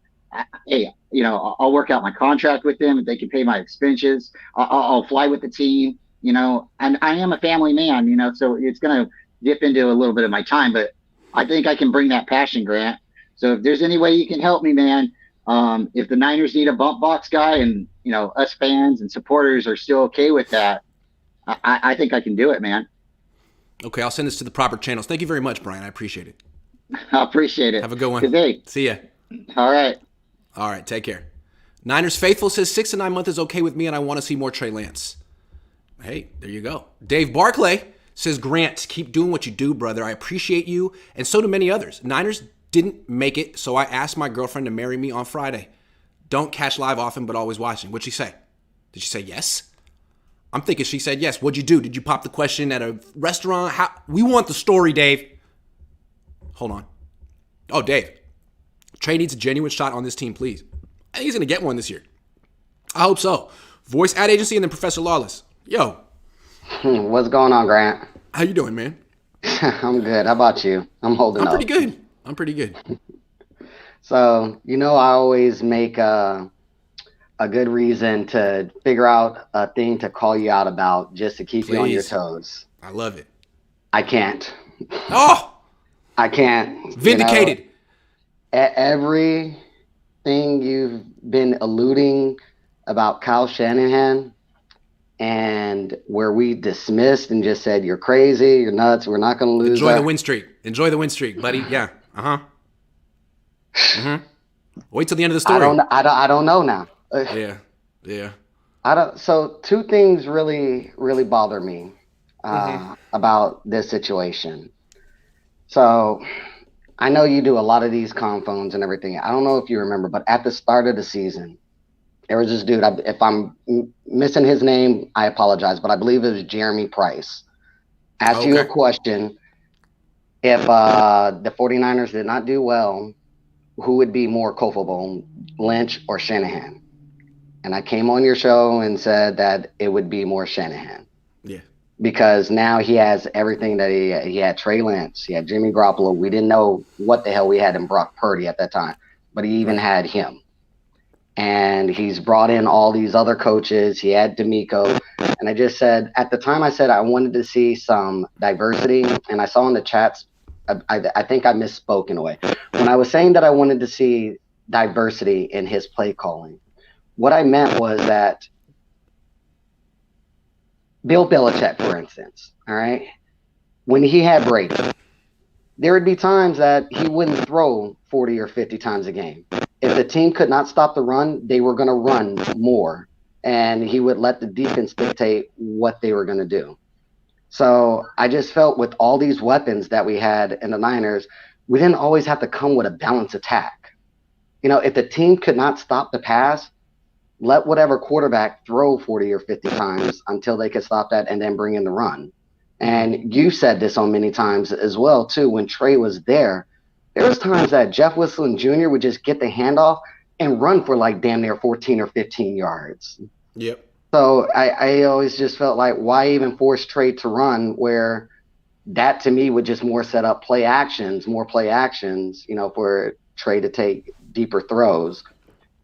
hey, I'll work out my contract with them. If they can pay my expenses, I'll fly with the team, and I am a family man, so it's going to dip into a little bit of my time, but I think I can bring that passion, Grant. So if there's any way you can help me, man, if the Niners need a bump box guy and, us fans and supporters are still okay with that, I think I can do it, man. Okay. I'll send this to the proper channels. Thank you very much, Brian. I appreciate it. I appreciate it. Have a good one. Good day. See ya. All right. All right. Take care. Niners Faithful says 6 to 9 months is okay with me, and I want to see more Trey Lance. Hey, there you go. Dave Barclay says, Grant, keep doing what you do, brother. I appreciate you, and so do many others. Niners didn't make it, so I asked my girlfriend to marry me on Friday. Don't catch live often, but always watching. What'd she say? Did she say yes? I'm thinking she said yes. What'd you do? Did you pop the question at a restaurant? We want the story, Dave. Hold on. Oh, Dave. Trey needs a genuine shot on this team, please. I think he's going to get one this year. I hope so. Voice ad agency and then Professor Lawless. Yo. What's going on, Grant? How you doing, man? I'm good. How about you? I'm holding up. I'm pretty good. So, I always make a good reason to figure out a thing to call you out about just to keep you on your toes. I love it. I can't. Oh! I can't. Vindicated. Everything you've been alluding about Kyle Shanahan and where we dismissed and just said, you're crazy, you're nuts, we're not going to lose. Enjoy the win streak, buddy. Yeah. Uh-huh. Mm-hmm. Wait till the end of the story. I don't know now. Yeah. So two things really, really bother me about this situation. So I know you do a lot of these phones and everything. I don't know if you remember, but at the start of the season, there was this dude, if I'm missing his name, I apologize, but I believe it was Jeremy Price. Asked you a question. If the 49ers did not do well, who would be more culpable, Lynch or Shanahan? And I came on your show and said that it would be more Shanahan. Yeah. Because now he has everything that he had Trey Lance, he had Jimmy Garoppolo. We didn't know what the hell we had in Brock Purdy at that time, but he even had him. And he's brought in all these other coaches. He had D'Amico. And I just said, at the time I said I wanted to see some diversity. And I saw in the chats, I think I misspoke in a way. When I was saying that I wanted to see diversity in his play calling, what I meant was that Bill Belichick, for instance, all right, when he had Brady, there would be times that he wouldn't throw 40 or 50 times a game. If the team could not stop the run, they were going to run more, and he would let the defense dictate what they were going to do. So I just felt with all these weapons that we had in the Niners, we didn't always have to come with a balanced attack. If the team could not stop the pass, let whatever quarterback throw 40 or 50 times until they could stop that and then bring in the run. And you said this on many times as well, too, when Trey was there. There was times that Jeff Wilson Jr. would just get the handoff and run for like damn near 14 or 15 yards. Yep. So I always just felt like, why even force Trey to run, where that to me would just more set up more play actions, for Trey to take deeper throws.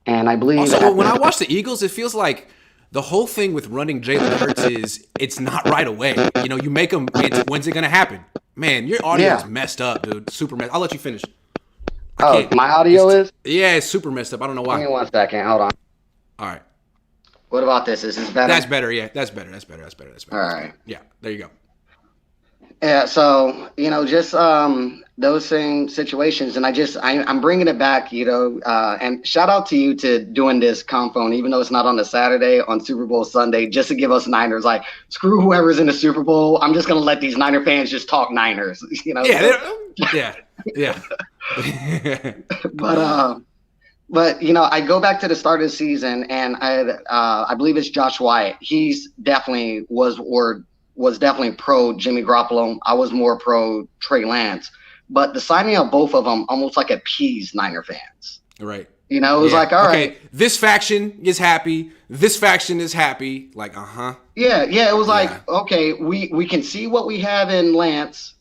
And I believe also, when I watch the Eagles, it feels like the whole thing with running Jalen Hurts is it's not right away. You make them, when's it going to happen? Man, your audio is messed up, dude. Super messed. I'll let you finish. My audio is? Yeah, it's super messed up. I don't know why. Give me 1 second. Hold on. All right. What about this? Is this better? That's better, yeah. That's better. All right. Yeah, there you go. Yeah, so, just those same situations. And I'm bringing it back, and shout out to you to doing this phone, even though it's not on a Saturday, on Super Bowl Sunday, just to give us Niners, like, screw whoever's in the Super Bowl. I'm just going to let these Niner fans just talk Niners, Yeah. But I go back to the start of the season, and I believe it's Josh Wyatt. He's definitely was definitely pro Jimmy Garoppolo. I was more pro Trey Lance. But the signing of both of them almost like appeased Niner fans. Right. It was like, all right. This faction is happy. This faction is happy. Like, Yeah, it was like, okay, we can see what we have in Lance.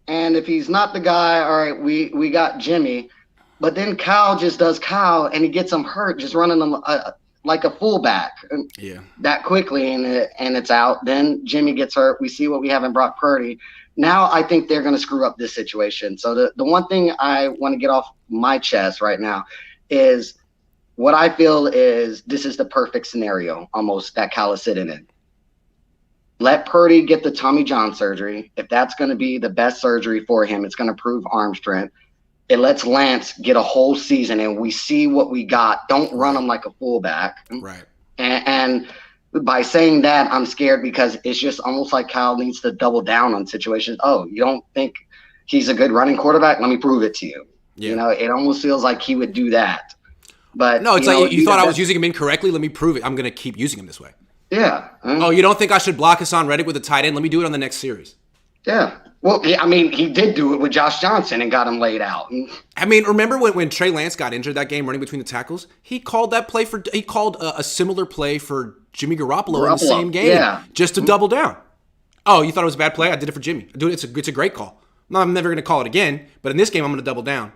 And if he's not the guy, all right, we got Jimmy. But then Kyle just does Kyle, and he gets him hurt just running them like a fullback that quickly, and it's out. Then Jimmy gets hurt. We see what we have in Brock Purdy. Now I think they're going to screw up this situation. So the one thing I want to get off my chest right now is what I feel is this is the perfect scenario almost that Kyle is sitting in. Let Purdy get the Tommy John surgery. If that's going to be the best surgery for him, it's going to prove arm strength. It lets Lance get a whole season, and we see what we got. Don't run him like a fullback. Right. And by saying that, I'm scared because it's just almost like Kyle needs to double down on situations. Oh, you don't think he's a good running quarterback? Let me prove it to you. Yeah. It almost feels like he would do that. But no, it's like you thought I was using him incorrectly. Let me prove it. I'm going to keep using him this way. Yeah. Oh, you don't think I should block Hassan Reddick with a tight end? Let me do it on the next series. Yeah. Well, I mean, he did do it with Josh Johnson and got him laid out. I mean, remember when Trey Lance got injured that game running between the tackles? He called a similar play for Jimmy Garoppolo in the same game, just to double down. Oh, you thought it was a bad play? I did it for Jimmy. Dude, it's a great call. No, I'm never going to call it again, but in this game, I'm going to double down.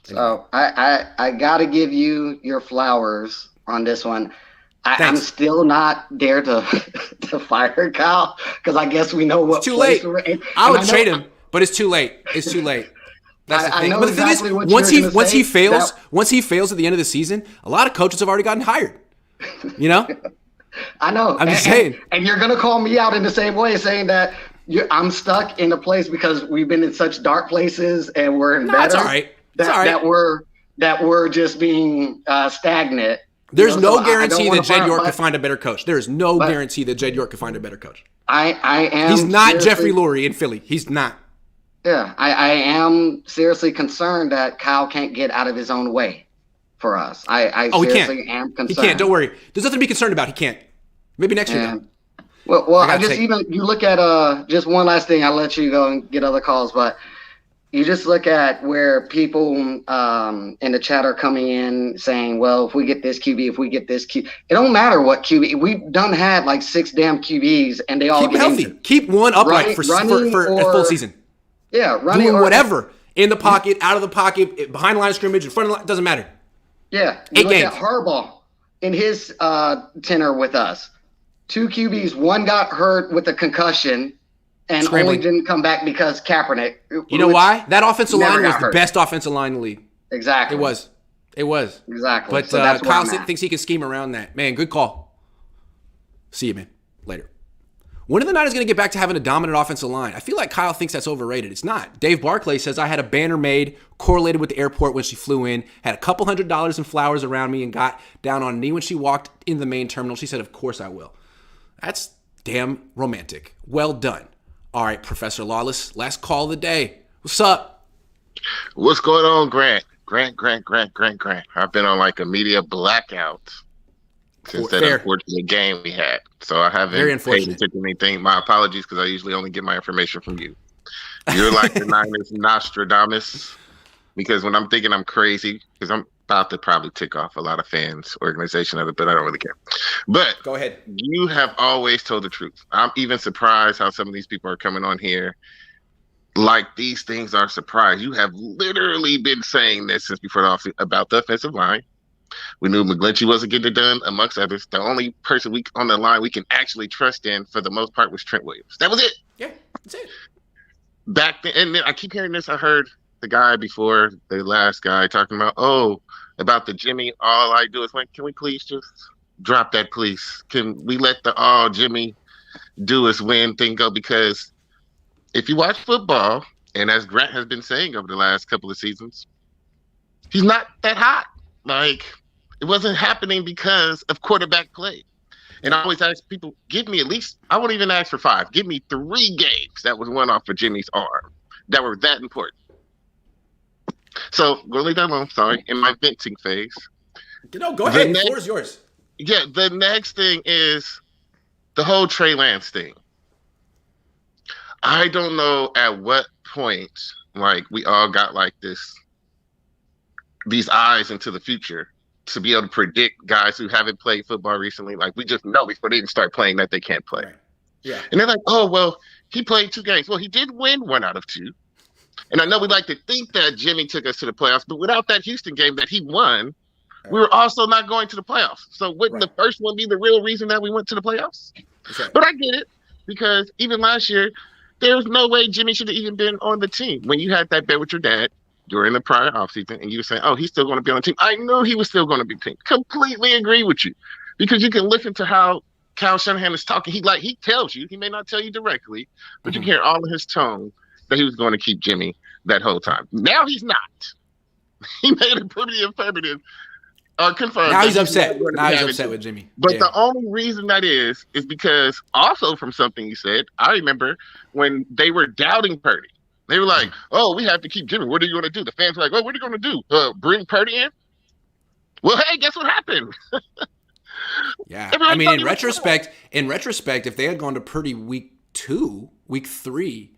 So I got to give you your flowers on this one. I'm still not there to fire Kyle because I guess we know what. It's too late. I would trade him, but it's too late. It's too late. That's the thing. But the thing is, once he fails at the end of the season, a lot of coaches have already gotten hired. You know. I know. I'm just saying. And you're gonna call me out in the same way, saying that I'm stuck in a place because we've been in such dark places and we're in better. That's all right. That we're just being stagnant. There's no guarantee that Jed York could find a better coach. There is no guarantee that Jed York could find a better coach. I am. He's not Jeffrey Lurie in Philly. He's not. Yeah, I am seriously concerned that Kyle can't get out of his own way for us. I seriously am concerned. He can't. Don't worry. There's nothing to be concerned about. He can't. Maybe next year. Well, you look at just one last thing. I'll let you go and get other calls, but. You just look at where people in the chat are coming in saying, well, if we get this QB, it don't matter what QB. We've had like 6 damn QBs and they all keep healthy. Injured. Keep one upright for a full season. Yeah, running doing whatever in the pocket, out of the pocket, behind the line of scrimmage, in front of the line, doesn't matter. Yeah, 8 games. At Harbaugh in his tenure with us, 2 QBs, one got hurt with a concussion. And only didn't come back because Kaepernick. You know why? That offensive line was the best offensive line in the league. Exactly. It was. Exactly. But so Kyle thinks he can scheme around that. Man, good call. See you, man. Later. When are the Niners going to get back to having a dominant offensive line? I feel like Kyle thinks that's overrated. It's not. Dave Barclay says, I had a banner made, correlated with the airport when she flew in, had a couple $100s in flowers around me, and got down on a knee when she walked in the main terminal. She said, of course I will. That's damn romantic. Well done. All right, Professor Lawless, last call of the day. What's up? What's going on, Grant? Grant. I've been on like a media blackout since that unfortunate game we had. So I haven't paid attention to anything. My apologies, because I usually only get my information from you. You're like the Niners Nostradamus, because when I'm thinking I'm crazy, because I'm about to probably tick off a lot of fans, organization of it, but I don't really care. But go ahead. You have always told the truth. I'm even surprised how some of these people are coming on here like these things are surprise. You have literally been saying this since before the offseason about the offensive line. We knew McGlinchey wasn't getting it done, amongst others. The only person on the line we can actually trust in for the most part was Trent Williams. That was it. Yeah, that's it. Back then, and then I keep hearing this. I heard the guy before, the last guy, talking about the Jimmy. All I do is can we please just drop that, please? Can we let the all Jimmy do is win thing go? Because if you watch football, and as Grant has been saying over the last couple of seasons, he's not that hot. Like, it wasn't happening because of quarterback play. And I always ask people, give me at least, I won't even ask for 5. Give me 3 games that was won off for Jimmy's arm that were that important. So, we'll leave that alone. Sorry. In my venting phase. No, go ahead. The floor is yours. Yeah, the next thing is the whole Trey Lance thing. I don't know at what point, we all got these eyes into the future to be able to predict guys who haven't played football recently. We just know before they even start playing that they can't play. Right. Yeah. And they're like, oh, well, he played 2 games. Well, he did win 1 out of 2. And I know we like to think that Jimmy took us to the playoffs, but without that Houston game that he won, we were also not going to the playoffs. So wouldn't the first one be the real reason that we went to the playoffs? Right. But I get it, because even last year, there was no way Jimmy should have even been on the team. When you had that bet with your dad during the prior offseason, and you were saying, oh, he's still going to be on the team. I knew he was still going to be on the team. Completely agree with you. Because you can listen to how Kyle Shanahan is talking. He tells you, he may not tell you directly, but you can hear all of his tone that he was going to keep Jimmy that whole time. Now he's not. He made it pretty affirmative confirmed. Now that he's upset. not going to Now be he's having upset Jimmy. with Jimmy. But Yeah. the only reason that is because also from something you said, I remember when they were doubting Purdy. They were like, "Oh, we have to keep Jimmy. What are you going to do?" The fans were like, "Oh, what are you going to do? Bring Purdy in?" Well, hey, guess what happened? Yeah. Everybody I mean, thought in he was retrospect, if they had gone to Purdy week 3,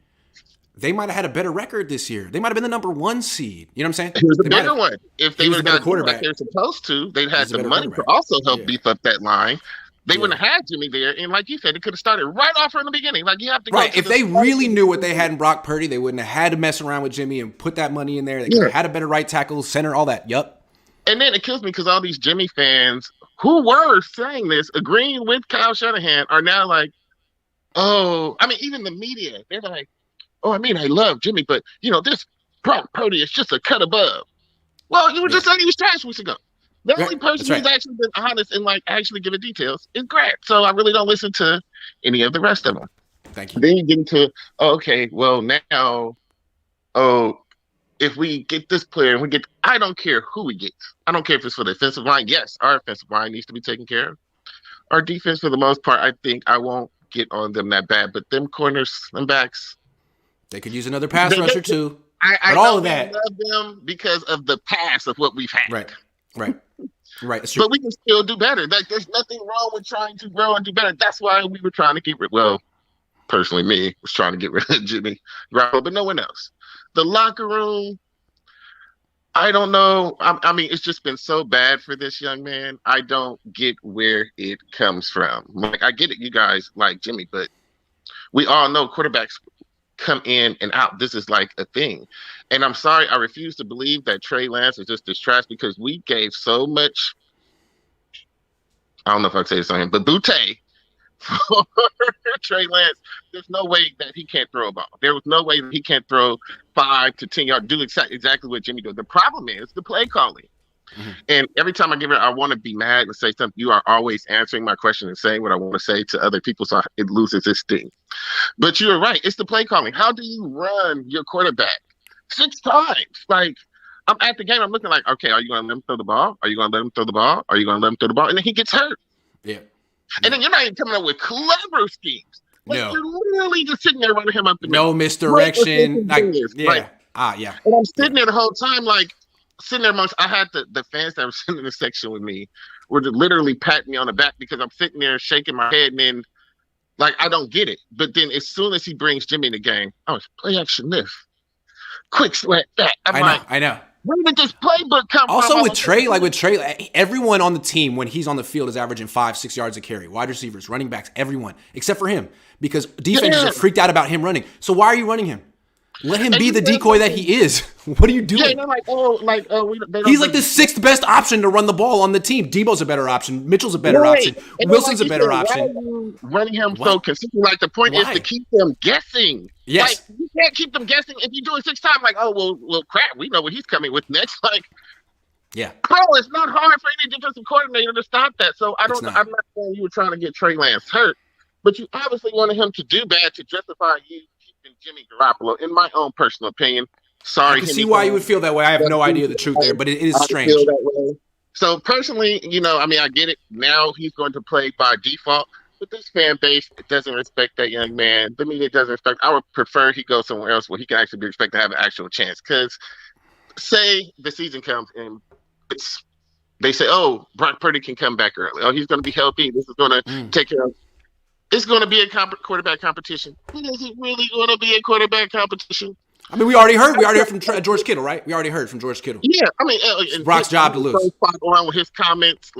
they might have had a better record this year. They might have been the number 1 seed. You know what I'm saying? He was a They might better have- one. If they he was would the have better got Jimmy like quarterback. they're supposed to, they'd He's had a the better money to quarterback. also help Yeah. beef up that line. They Yeah. wouldn't have had Jimmy there. And like you said, it could have started right off from the beginning. Like you have to go Right. to If the they start. really knew what they had in Brock Purdy, they wouldn't have had to mess around with Jimmy and put that money in there. They could have had a better right tackle, center, all that. Yup. And then it kills me because all these Jimmy fans who were saying this, agreeing with Kyle Shanahan, are now like, oh, I mean, even the media, they're like, oh, I mean, I love Jimmy, but, this Brock Purdy is just a cut above. Well, you were just saying he was trash weeks ago. The only person who's actually been honest and, actually giving details is Grant. So I really don't listen to any of the rest of them. Thank you. Then you get into, okay, well, now, if we get this player and I don't care who we get. I don't care if it's for the offensive line. Yes, our offensive line needs to be taken care of. Our defense, for the most part, I think I won't get on them that bad. But them corners and backs, they could use another pass rusher too. I but all know of that, we love them because of the past of what we've had. Right. That's true. But we can still do better. There's nothing wrong with trying to grow and do better. That's why we were trying to get rid. Well, personally, me was trying to get rid of Jimmy Garoppolo, but no one else. The locker room, I don't know. I mean, it's just been so bad for this young man. I don't get where it comes from. Like, I get it, you guys like Jimmy, but we all know quarterbacks come in and out. This is like a thing. And I'm sorry, I refuse to believe that Trey Lance is just this trash because we gave so much, I don't know if I can say this on him, but Butte for Trey Lance. There's no way that he can't throw a ball. There was no way that he can't throw 5 to 10 yards, do exactly what Jimmy does. The problem is the play calling. Mm-hmm. And every time I give it, I want to be mad and say something. You are always answering my question and saying what I want to say to other people, so it loses its sting. But you're right. It's the play calling. How do you run your quarterback 6 times? Like, I'm at the game. I'm looking like, okay, are you going to let him throw the ball? Are you going to let him throw the ball? Are you going to let him throw the ball? And then he gets hurt. Yeah. And then you're not even coming up with clever schemes. Like, you're literally just sitting there running him up the middle. No misdirection. Yeah. And I'm sitting there the whole time, sitting there amongst, I had the fans that were sitting in the section with me were literally patting me on the back because I'm sitting there shaking my head and then, I don't get it. But then as soon as he brings Jimmy in the game, it's play action this. Quick sweat that. I know. Where did this playbook come from? Also with Trey, everyone on the team when he's on the field is averaging 5-6 yards a carry. Wide receivers, running backs, everyone except for him because defenses are freaked out about him running. So why are you running him? Let him be the decoy that he is. What are you doing? Yeah, they're like, he's like the 6th best option to run the ball on the team. Debo's a better option. Mitchell's a better option. Wilson's a better option. Why are you running him so consistently? The point is to keep them guessing. Yes. You can't keep them guessing if you do it 6 times. Well, crap, we know what he's coming with next. Yeah. Bro, it's not hard for any defensive coordinator to stop that. So I'm not saying you were trying to get Trey Lance hurt, but you obviously wanted him to do bad to justify you keeping Jimmy Garoppolo, in my own personal opinion. Sorry. I can see why you would feel that way. I have no idea the truth there, but it is strange. Feel that way. So personally, I get it. Now he's going to play by default, but this fan base doesn't respect that young man. The media doesn't respect. I would prefer he go somewhere else where he can actually be expected to have an actual chance. Because say the season comes and they say, oh, Brock Purdy can come back early. Oh, he's going to be healthy. This is going to take care of. It's going to be a quarterback competition. Is it really going to be a quarterback competition? I mean, we already heard from George Kittle, right? We already heard from George Kittle. Yeah, I mean, it's Brock's job to lose. Along with his comments,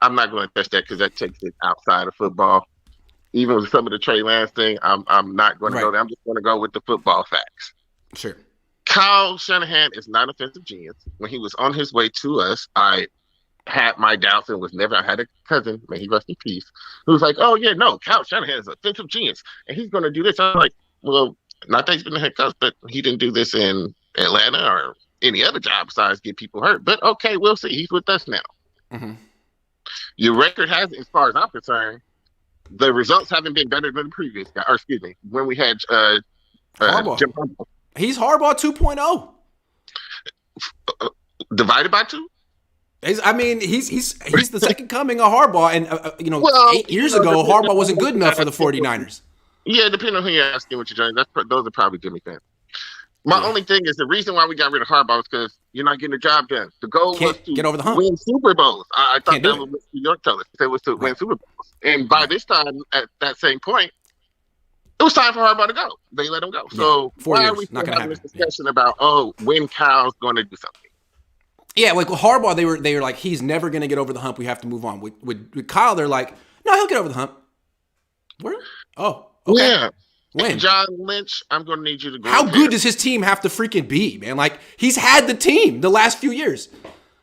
I'm not going to touch that because that takes it outside of football. Even with some of the Trey Lance thing, I'm not going to go there. I'm just going to go with the football facts. Sure. Kyle Shanahan is not an offensive genius. When he was on his way to us, I had my doubts and I had a cousin, may he rest in peace, who was like, oh, yeah, no, Kyle Shanahan is an offensive genius, and he's going to do this. I'm like, well, not that he's been a head coach, but he didn't do this in Atlanta or any other job besides get people hurt. But, okay, we'll see. He's with us now. Mm-hmm. Your record has, as far as I'm concerned, the results haven't been better than the previous guy. Or, excuse me, when we had Jim Harbaugh. He's Harbaugh 2.0. Divided by 2? I mean, he's the second coming of Harbaugh, and 8 years ago, Harbaugh wasn't good enough for the 49ers. Yeah, depending on who you're asking, what you're doing, those are probably Jimmy fans. My only thing is the reason why we got rid of Harbaugh is because you're not getting the job done. The goal was to get over the hump. Win Super Bowls. I thought that was what New York told us. It was to win Super Bowls. And by this time, at that same point, it was time for Harbaugh to go. They let him go. So 4 years, why are we still not gonna having this happen. discussion about when Kyle's going to do something? Yeah, like with Harbaugh, they were like, he's never going to get over the hump. We have to move on. With Kyle, they're like, no, he'll get over the hump. Where? Oh, okay. Yeah. When? John Lynch, I'm going to need you to go. How good does his team have to freaking be, man? Like, he's had the team the last few years.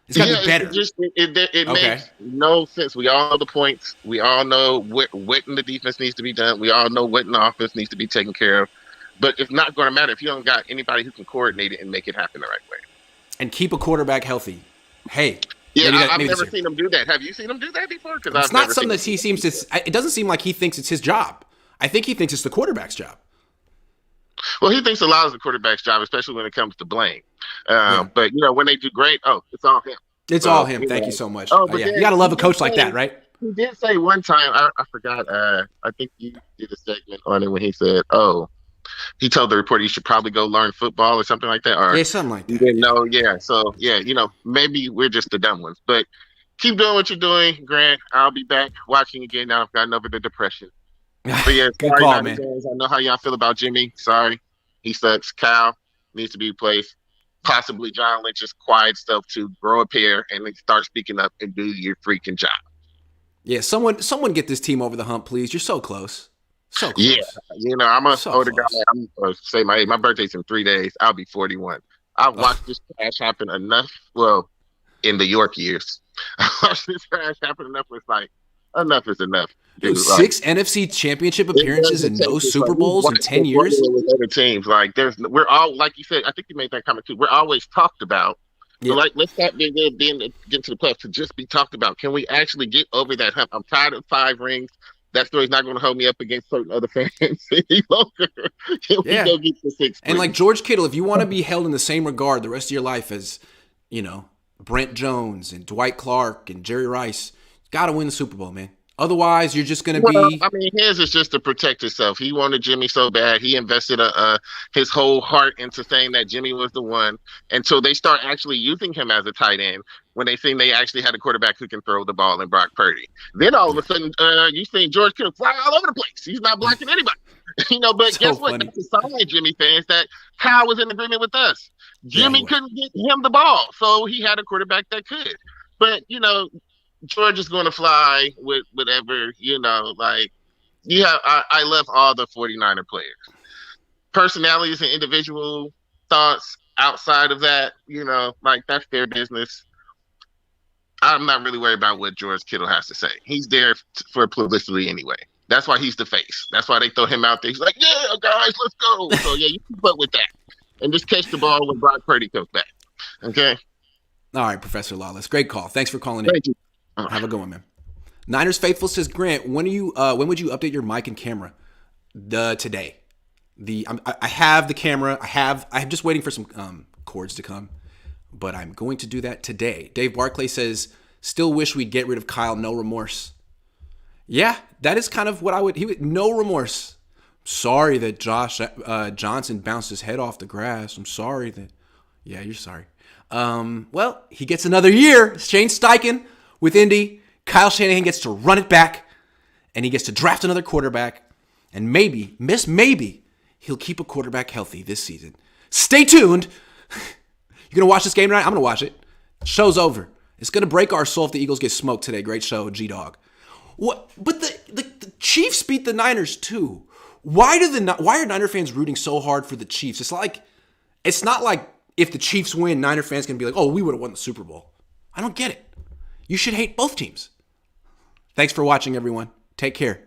It's got to be better. It makes no sense. We all know the points. We all know what in the defense needs to be done. We all know what in the offense needs to be taken care of. But it's not going to matter if you don't got anybody who can coordinate it and make it happen the right way. And keep a quarterback healthy. Hey. Yeah, I've never seen him do that. Have you seen him do that before? It's not something that he seems to. It doesn't seem like he thinks it's his job. I think he thinks it's the quarterback's job. Well, he thinks a lot is the quarterback's job, especially when it comes to blame. But when they do great, it's all him. It's all him. Thank you so much. But you got to love a coach like that, right? He did say one time, I forgot. I think you did a segment on it when he said, he told the reporter you should probably go learn football or something like that. Or something like that. You didn't know, yeah. So maybe we're just the dumb ones. But keep doing what you're doing, Grant. I'll be back watching again now. I've gotten over the depression. But yeah, good call, man. I know how y'all feel about Jimmy. Sorry, he sucks. Kyle needs to be replaced. Possibly John Lynch's quiet stuff to grow a pair and then start speaking up and do your freaking job. Yeah, someone get this team over the hump, please. You're so close. So close. Yeah, I'm a older guy. I'm gonna say my birthday's in 3 days. I'll be 41. I've watched this crash happen enough. Well, in the York years, I watched this crash happen enough. It's like enough is enough. Dude, 6 NFC Championship appearances and no Super Bowls in 10 years. With other teams, we're all like you said. I think you made that comment too. We're always talked about. Yeah. So let's stop getting to the playoffs to just be talked about. Can we actually get over that hump? I'm tired of 5 rings. That story's not going to hold me up against certain other fans any longer. Can we go get the 6? And like George Kittle, if you want to be held in the same regard the rest of your life as, Brent Jones and Dwight Clark and Jerry Rice, you got to win the Super Bowl, man. Otherwise, you're just going to be... I mean, his is just to protect himself. He wanted Jimmy so bad. He invested his whole heart into saying that Jimmy was the one until they start actually using him as a tight end when they think they actually had a quarterback who can throw the ball in Brock Purdy. Then all of a sudden, you see George Kittle fly all over the place. He's not blocking anybody. But guess what? That's a sign, Jimmy fans, that Kyle was in agreement with us. Jimmy couldn't get him the ball, so he had a quarterback that could. But, George is going to fly with whatever, I love all the 49er players. Personalities and individual thoughts outside of that, that's their business. I'm not really worried about what George Kittle has to say. He's there for publicity anyway. That's why he's the face. That's why they throw him out there. He's like, yeah, guys, let's go. So, you keep up with that. And just catch the ball when Brock Purdy comes back. Okay? All right, Professor Lawless. Great call. Thanks for calling in. Thank you. Have a good one, man. Niners Faithful says, Grant, when would you update your mic and camera? Today. I have the camera. I'm just waiting for some cords to come, but I'm going to do that today. Dave Barclay says, still wish we'd get rid of Kyle. No remorse. Yeah, that is kind of what I would. No remorse. Sorry that Josh Johnson bounced his head off the grass. I'm sorry that. Yeah, you're sorry. Well, he gets another year. Shane Steichen with Indy. Kyle Shanahan gets to run it back, and he gets to draft another quarterback, and maybe he'll keep a quarterback healthy this season. Stay tuned. You gonna watch this game tonight? I'm gonna watch it. Show's over. It's gonna break our soul if the Eagles get smoked today. Great show, G-Dog. What? But the Chiefs beat the Niners too. Why are Niner fans rooting so hard for the Chiefs? It's not like if the Chiefs win, Niner fans can be like, oh, we would have won the Super Bowl. I don't get it. You should hate both teams. Thanks for watching, everyone. Take care.